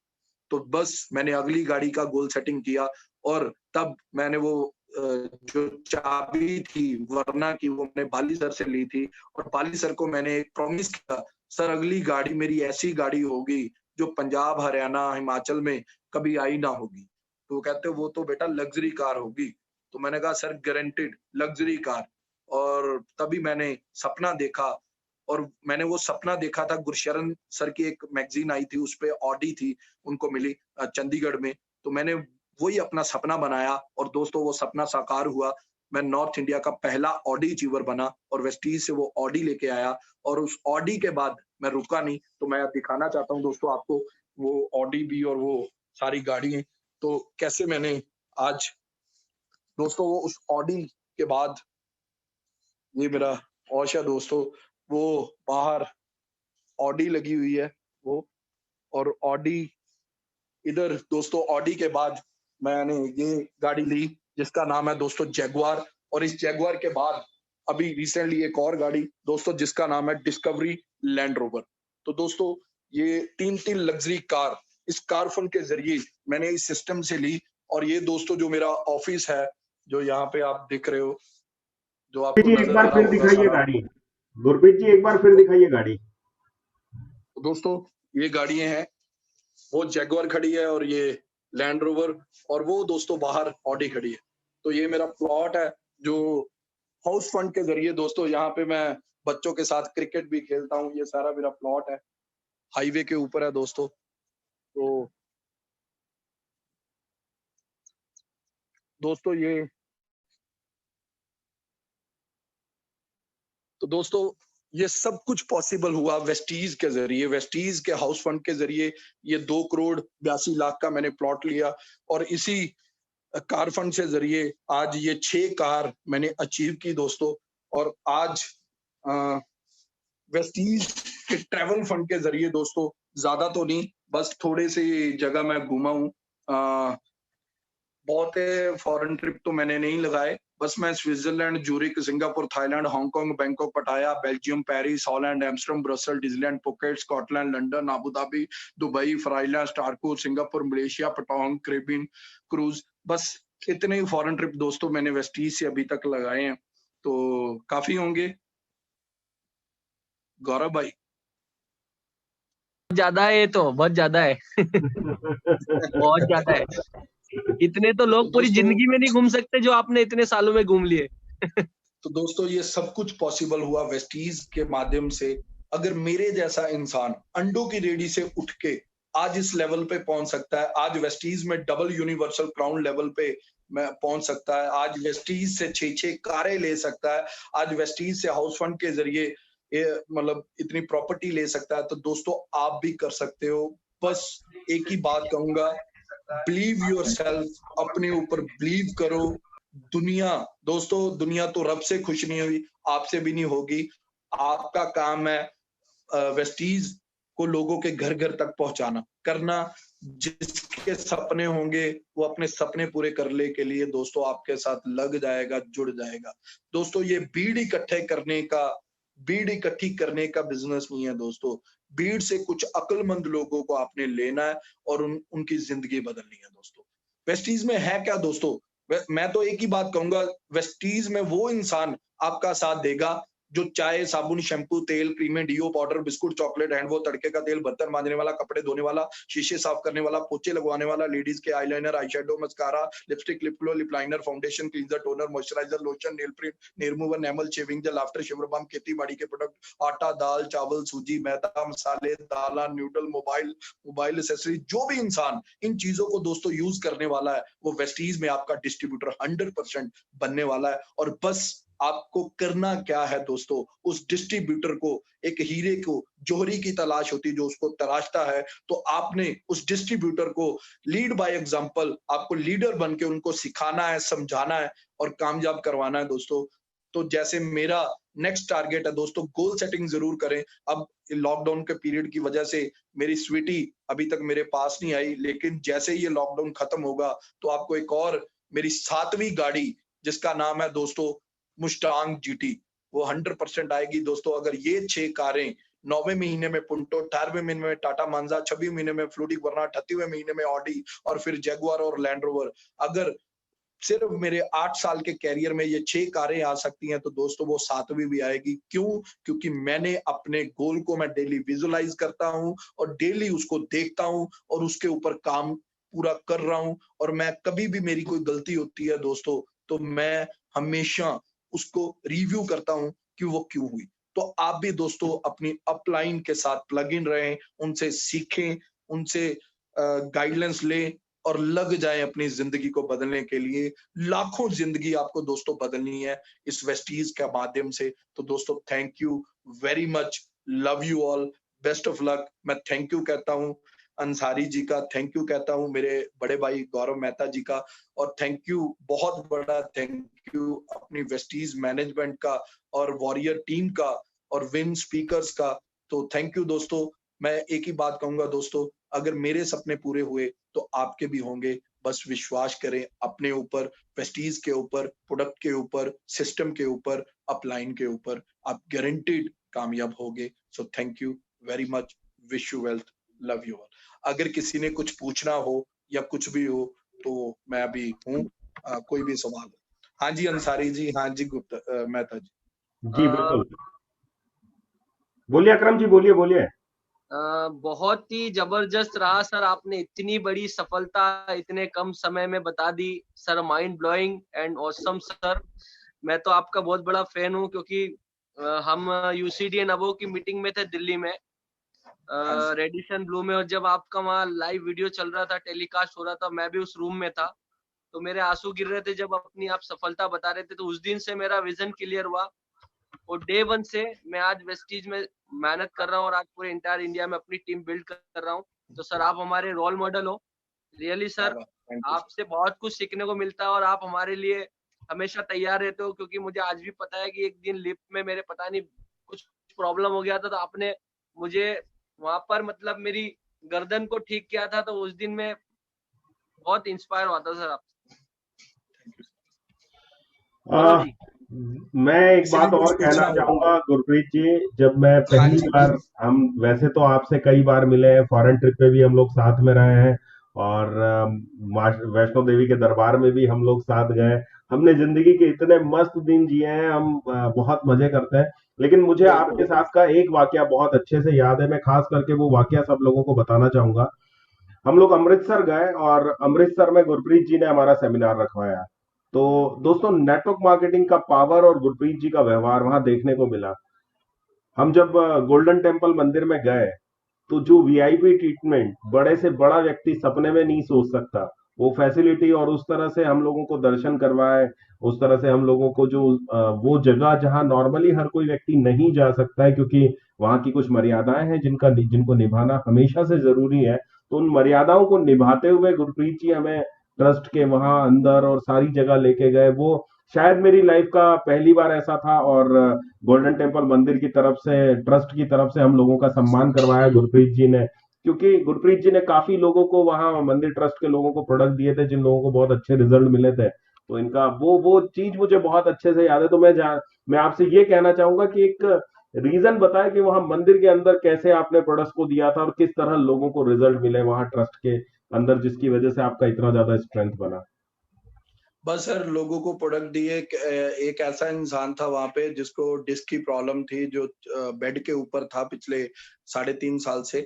तो बस मैंने अगली गाड़ी का गोल सेटिंग किया, और तब मैंने वो जो चाबी थी वरना की, वो मैंने बाली सर से ली थी। और बाली सर को मैंने एक प्रॉमिस किया, सर अगली गाड़ी मेरी ऐसी गाड़ी होगी जो पंजाब, हरियाणा, हिमाचल में कभी आई ना होगी। तो वो कहते वो तो बेटा लग्जरी कार होगी। तो मैंने कहा सर गारंटेड लग्जरी कार। और तभी मैंने सपना देखा, और मैंने वो सपना देखा था, गुरशरण सर की एक मैगजीन आई थी, उसपे ऑडी थी, उनको मिली चंडीगढ़ में। तो मैंने वही अपना सपना बनाया, और दोस्तों वो सपना साकार हुआ। मैं नॉर्थ इंडिया का पहला ऑडी अचीवर बना, और वेस्टीज से वो ऑडी लेके आया। और उस ऑडी के बाद मैं रुका नहीं। तो मैं दिखाना चाहता हूँ दोस्तों आपको वो ऑडी भी और वो सारी गाड़ियां, तो कैसे मैंने आज दोस्तों वो उस ऑडी के बाद, ये मेरा पॉश है दोस्तों, वो बाहर ऑडी लगी हुई है वो। और ऑडी इधर दोस्तों, ऑडी के बाद मैंने ये गाड़ी ली जिसका नाम है दोस्तों जैगुआर। और इस जैगुआर के बाद अभी रिसेंटली एक और गाड़ी दोस्तों जिसका नाम है डिस्कवरी लैंड रोवर। तो दोस्तों ये 3 लग्जरी कार इस कार फंड के जरिए मैंने इस सिस्टम से ली। और ये दोस्तों जो मेरा ऑफिस है, जो यहाँ पे आप दिख रहे हो, जो आपको एक नजर बार आ रहा फिर होगा दिखाइए सारा। गाड़ी, गुरप्रीत जी एक बार फिर दिखाइए गाड़ी। दोस्तों ये गाड़ियां हैं, वो जैगुआर खड़ी है और ये लैंड रोवर, और वो दोस्तों बाहर ऑडी खड़ी है। तो ये मेरा प्लॉट है जो हाउस फंड के जरिए दोस्तों, यहाँ पे मैं बच्चों के साथ क्रिकेट भी खेलता हूँ। ये सारा मेरा प्लॉट है, हाईवे के ऊपर है दोस्तों। तो दोस्तों ये सब कुछ पॉसिबल हुआ वेस्टीज के जरिए, वेस्टीज के हाउस फंड के जरिए। ये 2,82,00,000 का मैंने प्लॉट लिया, और इसी कार फंड से जरिए आज ये 6 कार मैंने अचीव की दोस्तों। और आज वेस्टीज के ट्रैवल फंड के जरिए दोस्तों, ज्यादा तो नहीं, बस थोड़े से जगह मैं घूमा हूँ। बहुत फॉरेन ट्रिप तो मैंने नहीं लगाए, बस मैं Switzerland, Zurich, Singapore, Thailand, Hong Kong, Bangkok, Pattaya, Belgium, Paris, Holland, Amsterdam, Brussels, Disneyland, Phuket, Scotland, London, Abu Dhabi, Dubai, फ्राइलैंड, स्टारकूट, सिंगापुर, मलेशिया, पटांग, कैरिबियन क्रूज। बस इतने ही फॉरेन ट्रिप दोस्तों मैंने वेस्टीज से अभी तक लगाए हैं। तो काफी होंगे गौरव भाई। ज्यादा है, ये तो बहुत ज्यादा है। बहुत ज्यादा है। इतने तो लोग पूरी जिंदगी में नहीं घूम सकते जो आपने इतने सालों में घूम लिए। तो दोस्तों ये सब कुछ पॉसिबल हुआ वेस्टीज के माध्यम से। अगर मेरे जैसा इंसान अंडों की रेडी से उठ के आज इस लेवल पे पहुंच सकता है, आज वेस्टीज में डबल यूनिवर्सल क्राउन लेवल पे मैं पहुंच सकता है, आज वेस्टीज से 6 कारें ले सकता है, आज वेस्टीज से हाउस फंड के जरिए मतलब इतनी प्रॉपर्टी ले सकता है, तो दोस्तों आप भी कर सकते हो। बस एक ही बात कहूंगा, बिलीव योरसेल्फ, अपने ऊपर बिलीव करो। दुनिया तो रब से खुश नहीं हुई, आपसे भी नहीं होगी। आपका काम है वेस्टीज को लोगों के घर घर तक पहुंचाना करना। जिसके सपने होंगे वो अपने सपने पूरे करने के लिए दोस्तों आपके साथ लग जाएगा, जुड़ जाएगा। दोस्तों ये बीड़ इकट्ठी करने का बिजनेस नहीं है दोस्तों। भीड़ से कुछ अक्लमंद लोगों को आपने लेना है और उनकी जिंदगी बदलनी है दोस्तों। वेस्टीज में है क्या दोस्तों? मैं तो एक ही बात कहूंगा, वेस्टीज में वो इंसान आपका साथ देगा जो चाय, साबुन, शैम्पू, तेल, क्रीमें, deo, powder, biscuit, chocolate, hand wash, तड़के का तेल, बर्तन मांजने वाला, कपड़े धोने वाला, शीशे साफ करने वाला, पोछे लगवाने वाला, लेडीज के eyeliner, eye shadow, mascara, lipstick, lip glow, lip liner, foundation, cleanser, toner, moisturiser, lotion, nail print, nail remover, enamel, shaving gel, after shaver balm, खेती बाड़ी के प्रोडक्ट, आटा, दाल, चावल, सूजी, मैदा, मसाले, दाला, न्यूडल, मोबाइल एसेसरी, जो भी इंसान इन चीजों को दोस्तों यूज करने वाला है वो वेस्टीज में आपका डिस्ट्रीब्यूटर 100% बनने वाला है। और बस आपको करना क्या है दोस्तों, उस डिस्ट्रीब्यूटर को, एक हीरे को जौहरी की तलाश होती है जो उसको तराशता है, तो आपने उस डिस्ट्रीब्यूटर को लीड बाय एग्जांपल, आपको लीडर बन के उनको सिखाना है, समझाना है और कामयाब करवाना है दोस्तों। तो जैसे मेरा नेक्स्ट टारगेट है दोस्तों, गोल सेटिंग जरूर करें। अब लॉकडाउन के पीरियड की वजह से मेरी स्वीटी अभी तक मेरे पास नहीं आई, लेकिन जैसे ही ये लॉकडाउन खत्म होगा तो आपको एक और मेरी 7वीं गाड़ी, जिसका नाम है दोस्तों मुस्टांग जीटी, वो 100% आएगी दोस्तों। अगर ये 6 कारें 9वें महीने में पुंटो, 18वें महीने में टाटा मांजा, 26वें महीने में फ्लूडी वरना, 38वें महीने में ऑडी और फिर जैगुआर और लैंड रोवर, अगर सिर्फ मेरे 8 साल के कैरियर में ये 6 कारें आ सकती हैं तो दोस्तों वो 7वीं भी आएगी। क्यों? क्योंकि मैंने अपने गोल को मैं डेली विजुअलाइज करता हूं और डेली उसको देखता हूं और उसके ऊपर काम पूरा कर रहा हूं। और मैं कभी भी मेरी कोई गलती होती है दोस्तों तो मैं हमेशा उसको रिव्यू करता हूं कि वो क्यों हुई। तो आप भी दोस्तों अपनी अपलाइन के साथ प्लग इन रहें, उनसे सीखें, उनसे गाइडलाइंस लें और लग जाए अपनी जिंदगी को बदलने के लिए। लाखों जिंदगी आपको दोस्तों बदलनी है इस वेस्टीज के माध्यम से। तो दोस्तों thank you very much, love you all, best of luck. मैं थैंक यू कहता हूँ अंसारी जी का, थैंक यू कहता हूँ मेरे बड़े भाई गौरव मेहता जी का, और थैंक यू, बहुत बड़ा थैंक यू अपनी वेस्टीज मैनेजमेंट का और वॉरियर टीम का और विन स्पीकर्स का। तो थैंक यू दोस्तों। मैं एक ही बात कहूंगा दोस्तों, अगर मेरे सपने पूरे हुए तो आपके भी होंगे। बस विश्वास करें अपने ऊपर, वेस्टीज के ऊपर, प्रोडक्ट के ऊपर, सिस्टम के ऊपर, अपलाइन के ऊपर, आप गारंटीड कामयाब होगे। So thank you very much, wish you wealth, love you all. अगर किसी ने कुछ पूछना हो या कुछ भी हो तो मैं अभी हूँ, कोई भी सवाल हो। हाँ जी अंसारी जी, हाँ जी गुप्ता मेहता जी। जी बिल्कुल, बोलिए अकरम जी, बोलिए बोलिए। बहुत ही जबरदस्त रहा सर, आपने इतनी बड़ी सफलता इतने कम समय में बता दी sir, mind blowing and awesome sir. मैं तो आपका बहुत बड़ा फैन हूँ, क्योंकि हम यूसीडी एंड अबो की मीटिंग में थे दिल्ली में, रेडिसन ब्लू में, और जब आपका वहाँ लाइव वीडियो चल रहा था, टेलीकास्ट हो रहा था, मैं भी उस रूम में था, तो मेरे आंसू गिर रहे थे जब अपनी आप सफलता बता रहे थे। तो उस दिन से मेरा विजन क्लियर हुआ और डे 1 से मैं आज वेस्टीज में मेहनत कर रहा हूँ और आज पूरे इंटायर इंडिया में अपनी टीम बिल्ड कर रहा हूँ। तो सर आप हमारे रोल मॉडल हो, रियली सर, आपसे बहुत कुछ सीखने को मिलता है और आप हमारे लिए हमेशा तैयार रहते हो, क्योंकि मुझे आज भी पता है कि एक दिन लिफ्ट में मेरे पता नहीं कुछ प्रॉब्लम हो गया था, तो आपने मुझे वहां पर मतलब मेरी गर्दन को ठीक किया था, तो उस दिन में बहुत इंस्पायर हुआ था सर आपसे। मैं एक बात और कहना चाहूंगा गुरप्रीत जी, जब मैं पहली बार, हम वैसे तो आपसे कई बार मिले हैं, फॉरेन ट्रिप पे भी हम लोग साथ में रहे हैं और वैष्णो देवी के दरबार में भी हम लोग साथ गए, हमने जिंदगी के इतने मस्त दिन जिए हैं, हम बहुत मजे करते हैं। लेकिन मुझे आपके साथ का एक वाकया बहुत अच्छे से याद है, मैं खास करके वो वाकया सब लोगों को बताना चाहूंगा। हम लोग अमृतसर गए और अमृतसर में गुरप्रीत जी ने हमारा सेमिनार रखवाया। तो दोस्तों नेटवर्क मार्केटिंग का पावर और गुरप्रीत जी का व्यवहार वहां देखने को मिला। हम जब गोल्डन टेम्पल मंदिर में गए तो जो वीआईपी ट्रीटमेंट बड़े से बड़ा व्यक्ति सपने में नहीं सोच सकता, वो फैसिलिटी और उस तरह से हम लोगों को दर्शन करवाए, उस तरह से हम लोगों को जो वो जगह जहां नॉर्मली हर कोई व्यक्ति नहीं जा सकता है, क्योंकि वहां की कुछ मर्यादाएं हैं जिनको निभाना हमेशा से जरूरी है, तो उन मर्यादाओं को निभाते हुए गुरप्रीत जी हमें ट्रस्ट के वहां अंदर और सारी जगह लेके गए। वो शायद मेरी लाइफ का पहली बार ऐसा था, और गोल्डन टेम्पल मंदिर की तरफ से, ट्रस्ट की तरफ से हम लोगों का सम्मान करवाया गुरप्रीत जी ने, क्योंकि गुरप्रीत जी ने काफी लोगों को वहां मंदिर ट्रस्ट के लोगों को प्रोडक्ट दिए थे जिन लोगों को बहुत अच्छे रिजल्ट मिले थे। तो इनका वो चीज मुझे बहुत अच्छे से याद है। तो मैं आपसे ये कहना चाहूंगा कि एक रीजन बताएं कि वहां मंदिर के अंदर कैसे आपने प्रोडक्ट्स को दिया था और किस तरह लोगों को रिजल्ट मिले वहां ट्रस्ट के अंदर, जिसकी वजह से आपका इतना ज्यादा स्ट्रेंथ बना। बस सर लोगों को प्रोडक्ट दिए। एक ऐसा इंसान था वहां पे जिसको डिस्क की प्रॉब्लम थी, जो बेड के ऊपर था पिछले 3.5 साल से,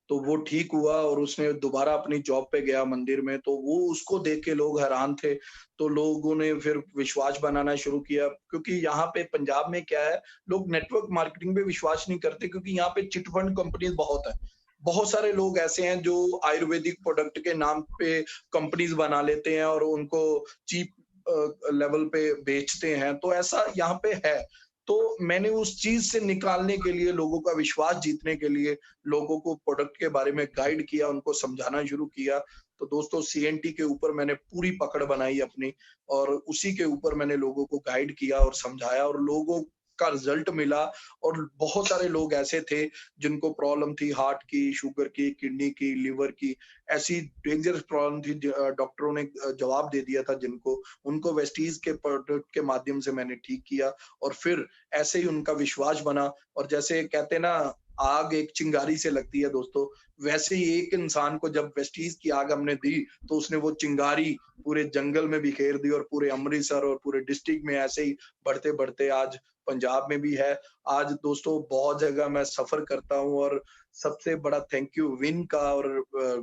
तो वो ठीक हुआ और उसने दोबारा अपनी जॉब पे गया मंदिर में, तो वो उसको देख के लोग हैरान थे। तो लोगों ने फिर विश्वास बनाना शुरू किया, क्योंकि यहाँ पे पंजाब में क्या है, लोग नेटवर्क मार्केटिंग पे विश्वास नहीं करते, क्योंकि यहाँ पे चिट फंड कंपनीज बहुत है। बहुत सारे लोग ऐसे हैं जो आयुर्वेदिक प्रोडक्ट के नाम पे कंपनीज बना लेते हैं और उनको चीप लेवल पे बेचते हैं, तो ऐसा यहाँ पे है। तो मैंने उस चीज से निकालने के लिए, लोगों का विश्वास जीतने के लिए, लोगों को प्रोडक्ट के बारे में गाइड किया, उनको समझाना शुरू किया। तो दोस्तों सीएनटी के ऊपर मैंने पूरी पकड़ बनाई अपनी, और उसी के ऊपर मैंने लोगों को गाइड किया और समझाया, और लोगों का रिजल्ट मिला। और बहुत सारे लोग ऐसे थे जिनको प्रॉब्लम थी हार्ट की, शुगर की, किडनी की, लिवर की, ऐसी डेंजरस प्रॉब्लम थी, डॉक्टरों ने जवाब दे दिया था जिनको, उनको वेस्टीज के प्रोडक्ट के माध्यम से मैंने ठीक किया। और फिर ऐसे ही उनका विश्वास बना। और जैसे कहते हैं ना, आग एक चिंगारी से लगती है दोस्तों, वैसे ही एक इंसान को जब वेस्टीज की आग हमने दी, तो उसने वो चिंगारी पूरे जंगल में बिखेर दी, और पूरे अमृतसर और पूरे डिस्ट्रिक्ट में ऐसे ही बढ़ते बढ़ते आज पंजाब में भी है। आज दोस्तों बहुत जगह मैं सफर करता हूँ, और सबसे बड़ा थैंक यू विन का और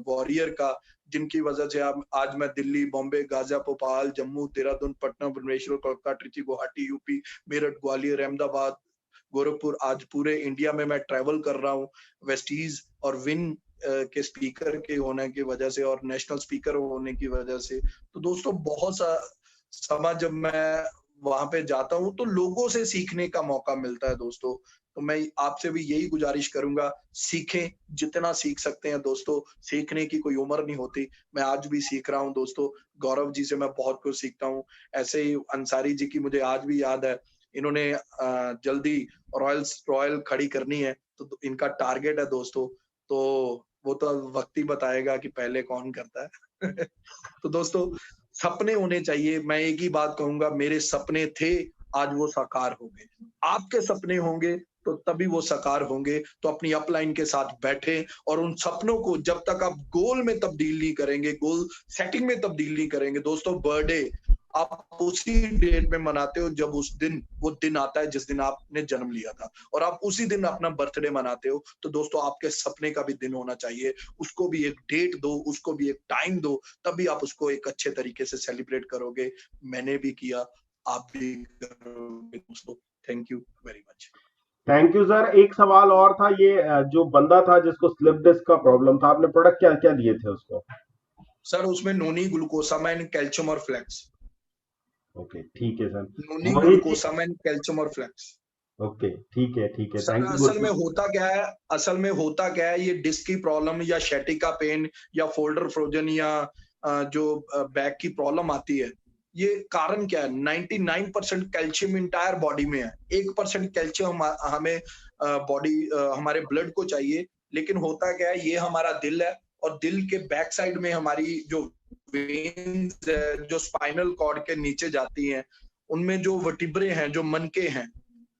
वॉरियर का, जिनकी वजह से आज मैं दिल्ली, बॉम्बे, गाजियाबाद, भोपाल, जम्मू, देहरादून, पटना, भुवनेश्वर, कोलकाता, ट्रिची, गुवाहाटी, यूपी, मेरठ, ग्वालियर, अहमदाबाद, गोरखपुर, आज पूरे इंडिया में मैं ट्रैवल कर रहा हूँ वेस्टीज और विन के स्पीकर के होने की वजह से, और नेशनल स्पीकर होने की वजह से। तो दोस्तों बहुत सा समय जब मैं वहां पे जाता हूँ, तो लोगों से सीखने का मौका मिलता है दोस्तों। तो मैं आपसे भी यही गुजारिश करूंगा, सीखें, जितना सीख सकते हैं दोस्तों। सीखने की कोई उम्र नहीं होती। मैं आज भी सीख रहा हूँ दोस्तों। गौरव जी से मैं बहुत कुछ सीखता हूँ। ऐसे ही अंसारी जी की मुझे आज भी याद है। इन्होंने जल्दी रॉयल खड़ी करनी है, तो इनका टारगेट है दोस्तों। तो वो तो वक्त ही बताएगा कि पहले कौन करता है। तो दोस्तों सपने होने चाहिए। मैं एक ही बात कहूंगा, मेरे सपने थे, आज वो साकार हो गए। आपके सपने होंगे तो तभी वो साकार होंगे। तो अपनी अपलाइन के साथ बैठे, और उन सपनों को जब तक आप गोल में तब्दील नहीं करेंगे, गोल सेटिंग में तब्दील नहीं करेंगे दोस्तों, बर्थडे आप उसी डेट में मनाते हो जब उस दिन वो दिन आता है जिस दिन आपने जन्म लिया था, और आप उसी दिन अपना बर्थडे मनाते हो। तो दोस्तों आपके सपने का भी दिन होना चाहिए, उसको भी एक डेट दो, उसको भी एक टाइम दो, तभी आप उसको एक अच्छे तरीके से सेलिब्रेट करोगे। मैंने भी किया, आप भी करोगे दोस्तों। Thank you very much. Thank you sir. एक सवाल और था, ये जो बंदा था जिसको स्लिप डिस्क का प्रॉब्लम था, आपने प्रोडक्ट क्या क्या दिए थे उसको? सर उसमें नोनी, ग्लूकोसामाइन, कैल्शियम और फ्लैक्स। ओके ठीक है सर। नोनी, मोहित जी। ग्लूकोसामाइन, कैल्शियम और फ्लैक्स। ओके ठीक है ठीक है, सर थैंक यू असल में गुरप्रीत। होता क्या है, असल में होता क्या है, ये डिस्क की प्रॉब्लम या शैटिका पेन या फोल्डर फ्रोजन या जो बैक की प्रॉब्लम आती है, ये कारण क्या है? 99% कैल्शियम इंटायर बॉडी में है। 1% कैल्शियम हमें बॉडी हमारे ब्लड को चाहिए। लेकिन होता क्या है, ये हमारा दिल है, और दिल के बैक साइड में हमारी जो वेन्स है, जो स्पाइनल कॉर्ड के नीचे जाती हैं, उनमें जो वर्टिब्रे हैं, जो मनके हैं,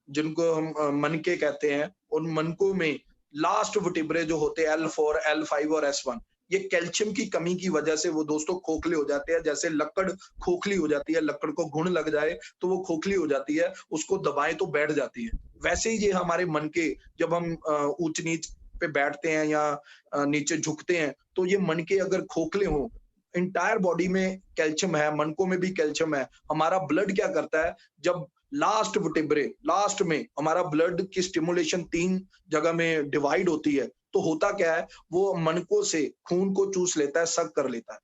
जिनको हम मनके कहते हैं, उन मनकों में लास्ट वर्टिब्रे जो होते हैं L4, L5 और S1, ये कैल्शियम की कमी की वजह से वो दोस्तों खोखले हो जाते हैं। जैसे लकड़ खोखली हो जाती है, लकड़ को घुन लग जाए तो वो खोखली हो जाती है, उसको दबाएं तो बैठ जाती है। वैसे ही ये हमारे मनके, जब हम ऊंच नीच पे बैठते हैं या नीचे झुकते हैं, तो ये मनके अगर खोखले हों, इंटायर बॉडी में कैल्शियम है, मनकों में भी कैल्शियम है। हमारा ब्लड क्या करता है, जब लास्ट वर्टिब्रे, लास्ट में हमारा ब्लड की स्टिमुलेशन 3 जगह में डिवाइड होती है, तो होता क्या है, वो मनकों से खून को चूस लेता है, सक कर लेता है,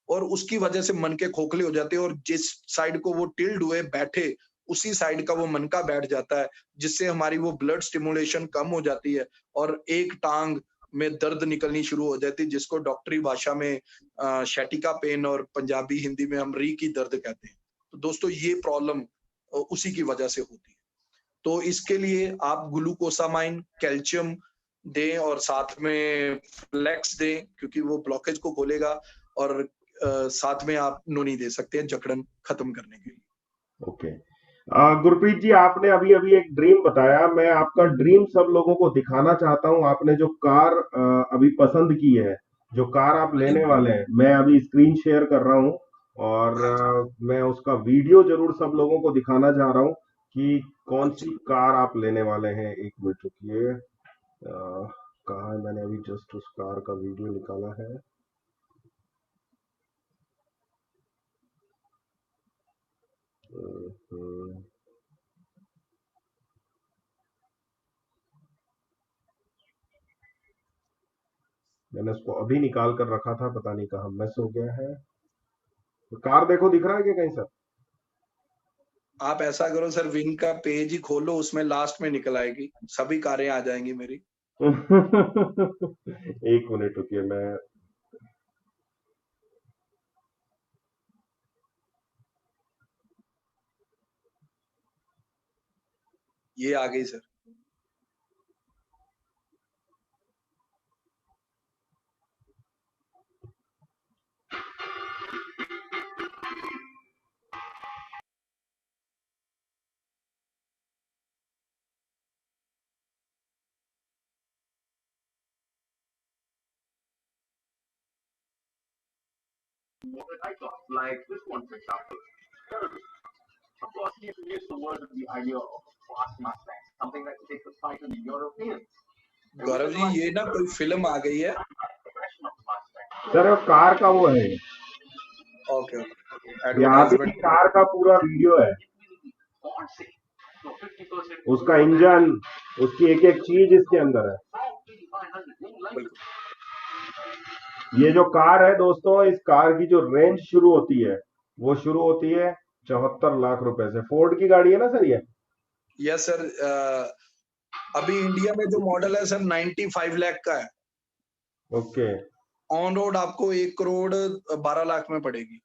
और उसकी वजह से मनके खोखले हो जाते हैं, और जिस साइड को वो टिल्ड हुए बैठे, उसी साइड का वो मनका बैठ जाता है, जिससे हमारी वो ब्लड स्टिमुलेशन कम हो जाती है, और एक टांग में दर्द निकलनी शुरू हो जाती है, जिसको डॉक्टरी भाषा में शैटिका पेन और पंजाबी हिंदी में हम री की दर्द कहते हैं। तो दोस्तों ये प्रॉब्लम उसी की वजह से होती है। तो इसके लिए आप ग्लूकोसामाइन, कैल्शियम दें, और साथ में फ्लेक्स दें, क्योंकि वो ब्लॉकेज को खोलेगा, और साथ में आप नोनी दे सकते हैं जकड़न खत्म करने के लिए। ओके। गुरप्रीत जी, आपने अभी अभी एक ड्रीम बताया, मैं आपका ड्रीम सब लोगों को दिखाना चाहता हूं। आपने जो कार अभी पसंद की है, जो कार आप हाँ जी, लेने वाले हैं, मैं अभी स्क्रीन शेयर कर रहा हूं, और हाँ जी। मैं उसका वीडियो जरूर सब लोगों को दिखाना चाह रहा हूं कि कौन सी अच्छा, कार आप लेने वाले हैं। एक मिनट रुकिए, कहाँ है? मैंने अभी जस्ट उस कार का वीडियो निकाला है। हम्म, मैंने उसको अभी निकाल कर रखा था, पता नहीं कहाँ मिस हो गया है। तो कार देखो, दिख रहा है क्या कहीं सर? आप ऐसा करो सर, विन का पेज ही खोलो, उसमें लास्ट में निकल आएगी, सभी कारें आ जाएंगी मेरी। 1 मिनट रुकिए, मैं ये आ गई sir. Like this one, for example. Of course, he introduced the word of the idea of fast Mustang, something that takes the title in Europeans. Gaurav ji, ये ना कोई फिल्म आ गई है। सर कार का वो है, ओके ओके, यहाँ भी एडवर्टाइजमेंट। कार का पूरा वीडियो है, उसका इंजन, उसकी एक एक चीज इसके अंदर है। बिल्कुल। ये जो कार है दोस्तों, इस कार की जो रेंज शुरू होती है वो शुरू होती है 74 लाख रुपए से। फोर्ड की गाड़ी है ना सर ये? यस सर, अभी इंडिया में जो मॉडल है सर 95 लाख का है। ओके। ऑन रोड आपको 1 करोड़ 12 लाख में पड़ेगी।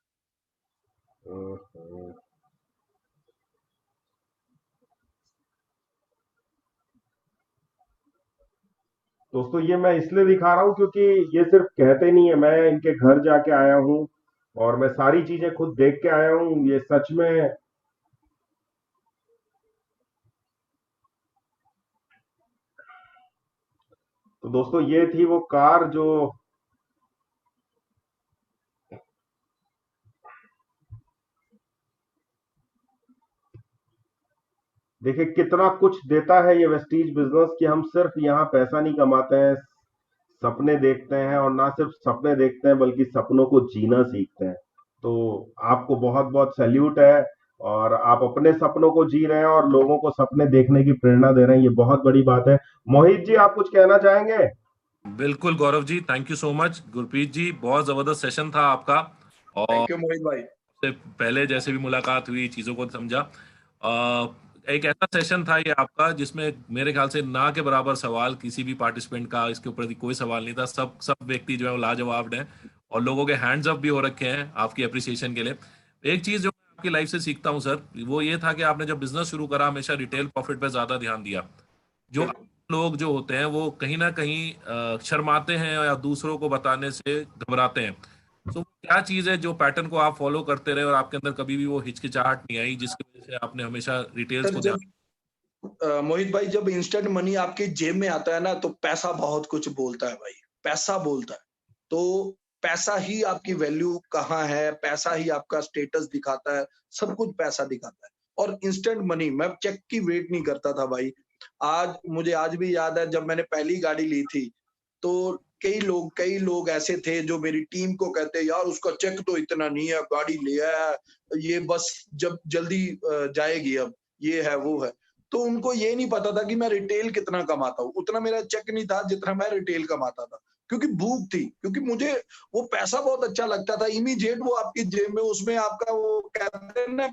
दोस्तों ये मैं इसलिए दिखा रहा हूँ क्योंकि ये सिर्फ कहते नहीं है, मैं इनके घर जाके आया हूँ और मैं सारी चीजें खुद देख के आया हूँ, ये सच में। तो दोस्तों ये थी वो कार जो देखिए कितना कुछ देता है ये वेस्टीज बिजनेस, कि हम सिर्फ यहाँ पैसा नहीं कमाते हैं, सपने देखते हैं, और ना सिर्फ सपने देखते हैं बल्कि सपनों को जीना सीखते हैं। तो आपको बहुत बहुत सैल्यूट है, और आप अपने सपनों को जी रहे हैं और लोगों को सपने देखने की प्रेरणा दे रहे हैं, ये बहुत बड़ी बात है। मोहित जी, आप कुछ कहना चाहेंगे? बिल्कुल Gaurav ji, thank you so much. Gurpreet ji, बहुत जबरदस्त सेशन था आपका, और थैंक यू मोहित भाई। से पहले जैसे भी मुलाकात हुई, चीजों को समझा। एक ऐसा सेशन था ये आपका जिसमें मेरे ख्याल से ना के बराबर सवाल किसी भी पार्टिसिपेंट का इसके ऊपर कोई सवाल नहीं था। सब व्यक्ति जो है वो लाजवाब है, और लोगों के हैंड्स अप भी हो रखे हैं आपकी अप्रिसिएशन के लिए। एक चीज जो मैं आपकी लाइफ से सीखता हूँ सर, वो ये था कि आपने जब बिजनेस शुरू करा हमेशा रिटेल प्रॉफिट पे ज्यादा ध्यान दिया। जो लोग जो होते हैं वो कहीं ना कहीं शर्माते हैं या दूसरों को बताने से घबराते हैं। तो क्या चीज है जो पैटर्न को आप फॉलो करते रहे और आपके अंदर कभी भी वो हिचकिचाहट नहीं आई, जिसकी वजह से आपने हमेशा रिटेल्स सर को जब मोहित भाई, जब इंस्टेंट मनी आपके जेब में आता है ना, तो पैसा बहुत कुछ बोलता है भाई, पैसा बोलता है। तो पैसा ही आपकी वैल्यू कहाँ है, पैसा ही आपका स्टेटस दिखाता है, सब कुछ पैसा दिखाता है। और इंस्टेंट मनी, मैं चेक की वेट नहीं करता था भाई। मुझे आज भी याद है जब मैंने पहली गाड़ी ली थी, तो कई लोग ऐसे थे जो मेरी टीम को कहते, यार उसका चेक तो इतना नहीं है, गाड़ी ले आया, ये बस जब जल्दी जाएगी, अब ये है वो है। तो उनको ये नहीं पता था कि मैं रिटेल कितना कमाता हूँ। उतना मेरा चेक नहीं था जितना मैं रिटेल कमाता था, क्योंकि भूख थी, क्योंकि मुझे वो पैसा बहुत अच्छा लगता था। इमीडिएट वो आपकी जेब में, उसमें आपका वो कहते हैं ना,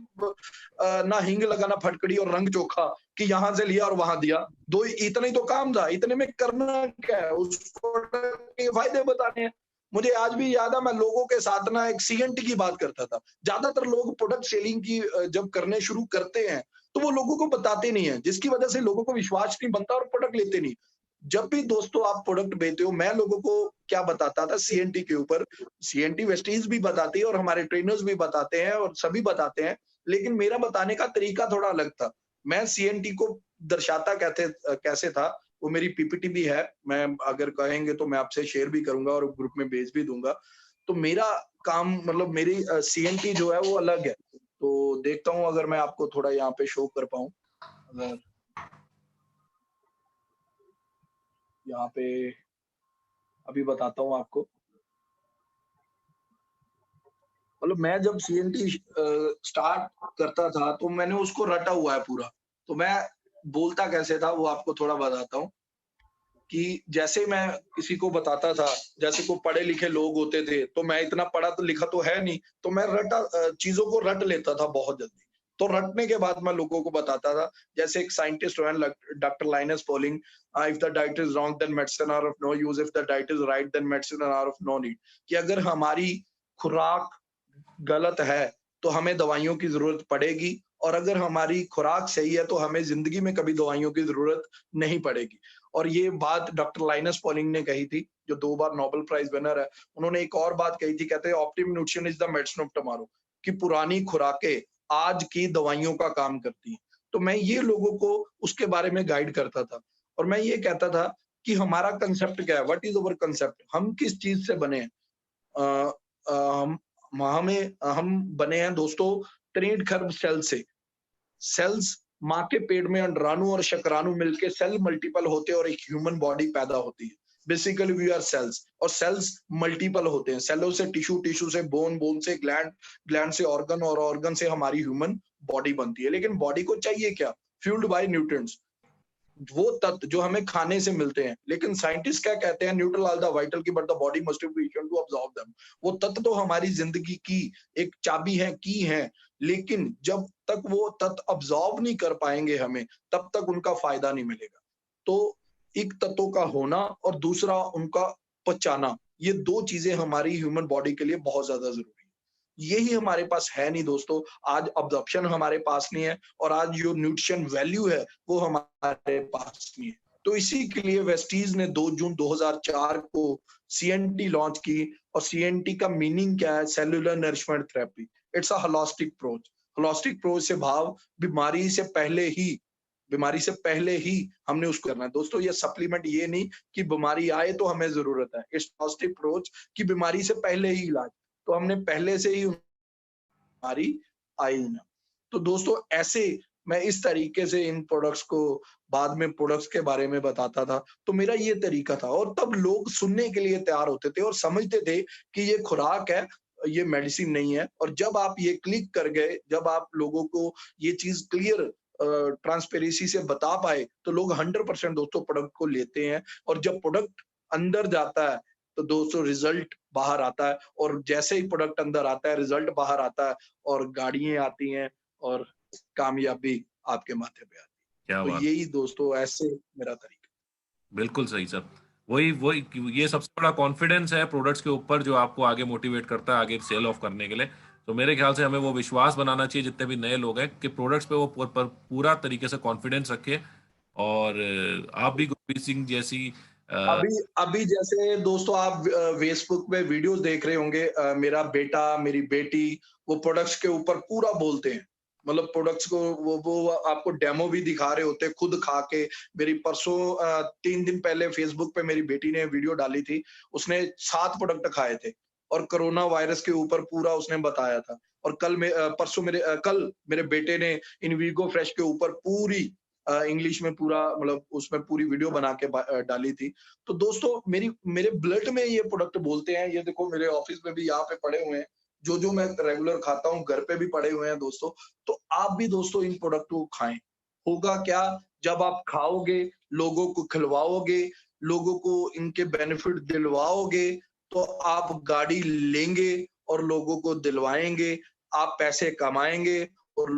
ना हिंग लगाना फटकड़ी और रंग चोखा, कि यहाँ से लिया और वहां दिया, दो इतना ही तो काम था, इतने में करना क्या है, उसको के फायदे बताने हैं। मुझे आज भी याद है, मैं लोगों के साथ ना एक सीएनटी की बात करता था। ज्यादातर लोग प्रोडक्ट सेलिंग की जब करने शुरू करते हैं तो वो लोगों को बताते नहीं है, जिसकी वजह से लोगों को विश्वास नहीं बनता और प्रोडक्ट लेते नहीं। जब भी दोस्तों आप प्रोडक्ट बेचते हो, मैं लोगों को क्या बताता था सीएनटी के ऊपर, सीएनटी वेस्टीज भी बताती है और हमारे ट्रेनर्स भी बताते हैं और सभी बताते हैं, लेकिन मेरा बताने का तरीका थोड़ा अलग था। मैं सीएनटी को दर्शाता कैसे था, वो मेरी पीपीटी भी है, मैं अगर कहेंगे तो मैं आपसे शेयर भी करूंगा और ग्रुप में भेज भी दूंगा। तो मेरा काम, मतलब मेरी सीएनटी जो है वो अलग है। तो देखता हूँ अगर मैं आपको थोड़ा यहाँ पे शो कर पाऊं। अगर यहाँ पे अभी बताता हूँ आपको, मतलब मैं जब सीएनटी स्टार्ट करता था तो मैंने उसको रटा हुआ है पूरा। तो मैं बोलता कैसे था वो आपको थोड़ा बताता हूँ, कि जैसे मैं किसी को बताता था, जैसे को पढ़े लिखे लोग होते थे, तो मैं इतना पढ़ा तो लिखा तो है नहीं, तो मैं चीजों को रट लेता था बहुत जल्दी। तो रटने के बाद मैं लोगों को बताता था, जैसे एक साइंटिस्ट हुए doctor Linus Pauling, if the diet is wrong then medicine are of no use, if the diet is right then medicine are of no need. कि अगर हमारी खुराक गलत है तो हमें दवाइयों की जरूरत पड़ेगी, और अगर हमारी खुराक सही है तो हमें जिंदगी में कभी दवाइयों की जरूरत नहीं पड़ेगी। और ये बात डॉक्टर लाइनस पॉलिंग ने कही थी, जो 2 बार नोबेल प्राइज विनर है। उन्होंने एक और बात कही थी, कहते हैं optimum nutrition is the medicine of tomorrow, कि पुरानी खुराकें आज की दवाइयों का काम करती हैं। तो मैं ये लोगों को उसके बारे में गाइड करता था, और मैं ये कहता था कि हमारा कंसेप्ट क्या है, व्हाट इज अवर कंसेप्ट, हम किस चीज से बने हैं। हम बने हैं दोस्तों 63 खरब सेल से। सेल्स माँ के पेट में अंडाणु और शुक्राणु मिलके सेल मल्टीपल होते हैं और एक ह्यूमन बॉडी पैदा होती है। बेसिकली वी आर सेल्स, और सेल्स मल्टीपल होते हैं। सेलों से टिश्यू, टिश्यू से बोन, बोन से ग्लैंड, ग्लैंड से ऑर्गन, और ऑर्गन से हमारी ह्यूमन बॉडी बनती है। लेकिन बॉडी को चाहिए क्या? फ्यूल्ड बाय न्यूट्रिएंट्स, वो तत्व जो हमें खाने से मिलते हैं। लेकिन साइंटिस्ट क्या कहते हैं, neutral are the vital key, but the body must be able to absorb them. वो तत्व तो हमारी जिंदगी की एक चाबी है, की है, लेकिन जब तक वो तत्व अब्सॉर्ब नहीं कर पाएंगे हमें, तब तक उनका फायदा नहीं मिलेगा। तो एक तत्वों का होना और दूसरा उनका पचाना, ये 2 चीजें हमारी ह्यूमन बॉडी के लिए बहुत ज्यादा जरूरी है। यही हमारे पास है नहीं दोस्तों। आज अब्जॉर्प्शन हमारे पास नहीं है, और आज जो न्यूट्रिशन वैल्यू है वो हमारे पास नहीं है। तो इसी के लिए वेस्टीज ने 2 जून 2004 को CNT लॉन्च की। और CNT का मीनिंग क्या है? Cellular nourishment therapy. It's a holistic approach. Holistic approach से भाव बीमारी से पहले ही हमने उसको करना है दोस्तों। ये सप्लीमेंट ये नहीं कि बीमारी आए तो हमें जरूरत है। इट्स होलिस्टिक अप्रोच कि बीमारी से पहले ही इलाज, तो हमने पहले से ही बीमारी आई ना। तो दोस्तों ऐसे मैं इस तरीके से इन प्रोडक्ट्स को, बाद में प्रोडक्ट्स के बारे में बताता था। तो मेरा ये तरीका था, और तब लोग सुनने के लिए तैयार होते थे और समझते थे कि ये खुराक है, ये मेडिसिन नहीं है। और जब आप ये क्लिक कर गए, जब आप लोगों को ये चीज क्लियर ट्रांसपेरेंसी से बता पाए, तो लोग 100% दोस्तों प्रोडक्ट को लेते हैं। और जब प्रोडक्ट अंदर जाता है तो दोस्तों रिजल्ट बाहर आता है, और जैसे ही प्रोडक्ट अंदर आता है रिजल्ट बाहर आता है, और गाड़ियां आती हैं और कामयाबी आपके माथे पे आती है। क्या तो बात, यही दोस्तों ऐसे मेरा तरीका। बिल्कुल सही सर। वही ये सबसे बड़ा कॉन्फिडेंस है प्रोडक्ट्स के ऊपर, जो आपको आगे मोटिवेट करता है आगे सेल ऑफ करने के लिए। तो मेरे ख्याल से हमें वो विश्वास बनाना चाहिए जितने भी नए लोग हैं, कि प्रोडक्ट्स पे वो पूरा तरीके से कॉन्फिडेंस रखे। और आप भी गुरप्रीत सिंह जैसी अभी जैसे दोस्तों आप फेसबुक पे वीडियोस देख रहे होंगे, मेरा बेटा, मेरी बेटी, वो प्रोडक्ट्स के ऊपर पूरा बोलते हैं। मतलब प्रोडक्ट्स को वो आपको डेमो भी दिखा रहे होते हैं खुद खा के। मेरी परसों 3 दिन पहले फेसबुक पे मेरी बेटी ने वीडियो डाली थी, उसने 7 प्रोडक्ट खाए थे और कोरोना वायरस के ऊपर पूरा उसने बताया था। और कल मेरे बेटे ने इनवीगो फ्रेश के ऊपर पूरी इंग्लिश में पूरा, मतलब उसमें पूरी वीडियो बना के डाली थी। तो दोस्तों मेरे ब्लड में ये प्रोडक्ट बोलते हैं। ये देखो मेरे ऑफिस में भी यहाँ पे पड़े हुए हैं, जो मैं रेगुलर खाता हूँ, घर पे भी पड़े हुए हैं दोस्तों। तो आप भी दोस्तों इन प्रोडक्ट को खाएं। होगा क्या, जब आप खाओगे, लोगों को खिलवाओगे, लोगों को इनके बेनिफिट दिलवाओगे, तो आप गाड़ी लेंगे और लोगों को दिलवाएंगे, आप पैसे कमाएंगे और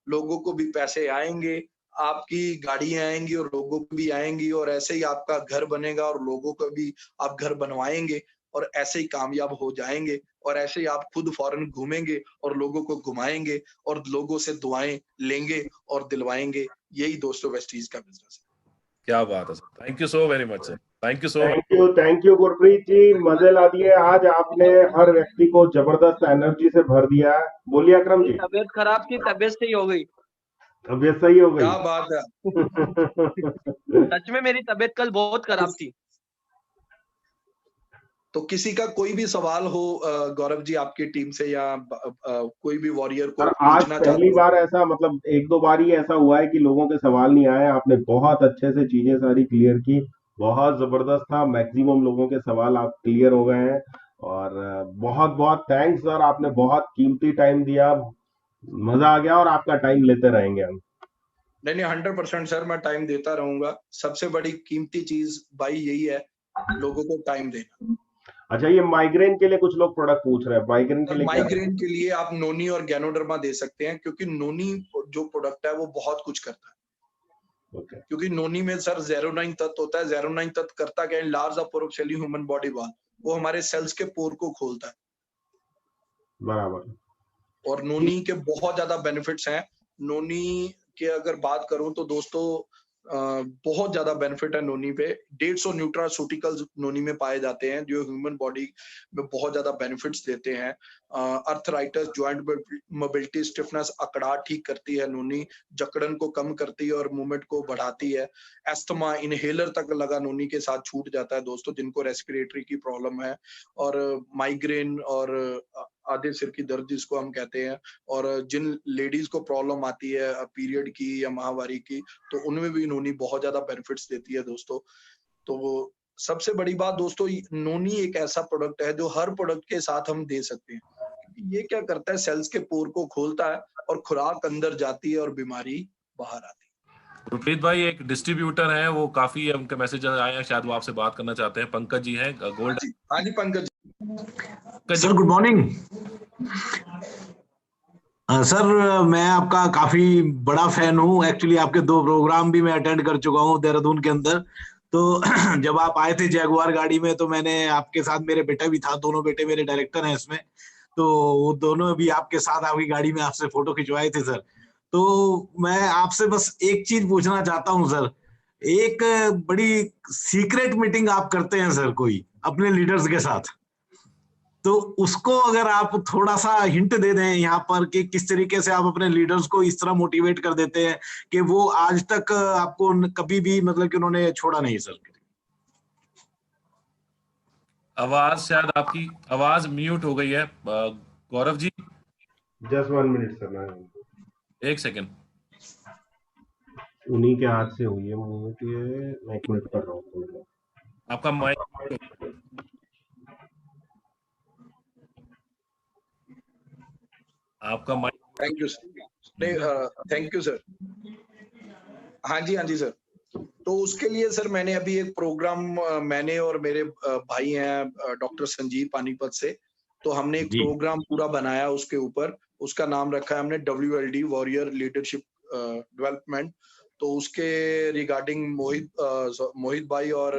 लोगों को भी पैसे आएंगे, आपकी गाड़ियां आएंगी और लोगों को भी आएंगी, और ऐसे ही आपका घर बनेगा और लोगों को भी आप घर बनवाएंगे, और ऐसे ही कामयाब हो जाएंगे। और ऐसे ही आप खुद फॉरेन घूमेंगे और लोगों को घुमाएंगे और लोगों से दुआएं लेंगे और दिलवाएंगे। यही दोस्तों वेस्टीज का बिजनेस है। क्या बात है sir, thank you so very much sir, thank you so much. Thank you Gurpreet ji, मजे ला दिए आज आपने, हर व्यक्ति को जबरदस्त एनर्जी से भर दिया। बोलिए अकरम जी। तबीयत खराब थी, तबीयत सही हो गई। तबीयत सही हो गई? क्या बात है। सच में मेरी तबीयत कल बहुत खराब थी। तो किसी का कोई भी सवाल हो गौरव जी आपकी टीम से, या कोई भी वॉरियर को आज पहली बार ऐसा, मतलब 1-2 बार ही ऐसा हुआ है कि लोगों के सवाल नहीं आए। आपने बहुत अच्छे से चीजें सारी क्लियर की, बहुत जबरदस्त था। मैक्सिमम लोगों के सवाल आप क्लियर हो गए हैं, और बहुत बहुत थैंक्स सर, आपने बहुत कीमती टाइम दिया, मजा आ गया, और आपका टाइम लेते रहेंगे हम। नहीं 100% सर, मैं टाइम देता रहूंगा। सबसे बड़ी कीमती चीज भाई यही है, लोगों को टाइम देना। अच्छा, ये माइग्रेन के लिए कुछ लोग प्रोडक्ट पूछ रहे हैं, माइग्रेन के लिए क्या है? माइग्रेन के लिए आप नोनी और गैनोडर्मा दे सकते हैं, क्योंकि नोनी जो प्रोडक्ट है वो बहुत कुछ करता है। ओके, क्योंकि नोनी में सर ज़ेरोनाइन तत्व होता है। ज़ेरोनाइन तत्व करता क्या है, large pore of cell human body wall, वो हमारे सेल्स के पोर को खोलता है। बराबर। और नोनी के बहुत ज्यादा बेनिफिट्स हैं। नोनी के अगर बात करूं तो दोस्तों बहुत ज्यादा बेनिफिट है नोनी पे। 150 न्यूट्रास्यूटिकल्स नोनी में पाए जाते हैं जो ह्यूमन बॉडी में बहुत ज्यादा बेनिफिट्स देते हैं। अर्थराइटिस, जॉइंट मोबिलिटी, स्टिफनेस, अकड़ाहट ठीक करती है नोनी, जकड़न को कम करती है और मूवमेंट को बढ़ाती है। एस्थमा, इनहेलर तक लगा नोनी के साथ छूट जाता है दोस्तों, जिनको रेस्पिरेटरी की प्रॉब्लम है, और माइग्रेन और आधे सिर की दर्द जिसको हम कहते हैं, और जिन लेडीज को प्रॉब्लम आती है पीरियड की या माहवारी की, तो उनमें भी नोनी बहुत ज्यादा बेनिफिट्स देती है दोस्तों। तो सबसे बड़ी बात दोस्तों, नोनी एक ऐसा प्रोडक्ट है जो हर प्रोडक्ट के साथ हम दे सकते हैं, क्योंकि ये क्या करता है, सेल्स के पोर को खोलता है और खुराक अंदर जाती है और बीमारी बाहर आती है। गुरप्रीत भाई एक डिस्ट्रीब्यूटर हैं, वो काफी उनके मैसेज आए हैं, शायद वो आपसे बात करना चाहते हैं। पंकज जी हैं गोल्ड। हाँ जी Pankaj sir, good morning sir. मैं आपका काफी बड़ा फैन हूँ एक्चुअली। आपके 2 प्रोग्राम भी मैं अटेंड कर चुका हूँ देहरादून के अंदर। तो जब आप आए थे जैगुआर गाड़ी में, तो मैंने आपके साथ, मेरे बेटा भी था, दोनों बेटे मेरे डायरेक्टर हैं इसमें, तो वो दोनों भी आपके साथ आपकी गाड़ी में आपसे फोटो खिंचवाए थे सर। तो मैं आपसे बस एक चीज पूछना चाहता हूँ सर। एक बड़ी सीक्रेट मीटिंग आप करते हैं सर कोई अपने लीडर्स के साथ, तो उसको अगर आप थोड़ा सा हिंट दे दें यहाँ पर कि किस तरीके से आप अपने लीडर्स को इस तरह मोटिवेट कर देते हैं कि वो आज तक आपको कभी भी मतलब कि उन्होंने छोड़ा नहीं सर। आवाज शायद आपकी आवाज म्यूट हो गई है Gaurav ji. Just 1 minute sir, मैं 1 सेकंड। उन्हीं के हाथ से हुई है म्यूट, ये मैं 1 मिनट कर रहा हूँ। आपका माइक, आपका mic. Thank you sir. Thank you sir. हाँ जी सर। तो उसके लिए सर मैंने अभी एक प्रोग्राम, मैंने और मेरे भाई हैं डॉक्टर संजीव पानीपत से, तो हमने एक प्रोग्राम पूरा बनाया उसके ऊपर। उसका नाम रखा है हमने WLD, वॉरियर लीडरशिप डेवलपमेंट। तो उसके रिगार्डिंग मोहित भाई और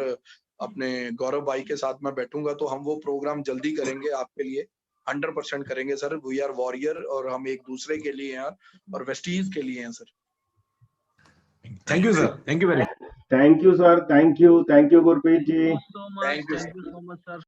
अपने गौरव भाई के साथ मैं बैठूंगा, तो हम वो प्रोग्राम जल्दी करेंगे आपके लिए, 100% करेंगे सर। वी आर वॉरियर और हम एक दूसरे के लिए हैं और वेस्टीज के लिए हैं sir. Thank you sir, thank you very much. Thank you sir, thank you Gurpreet ji. Thank you so much sir.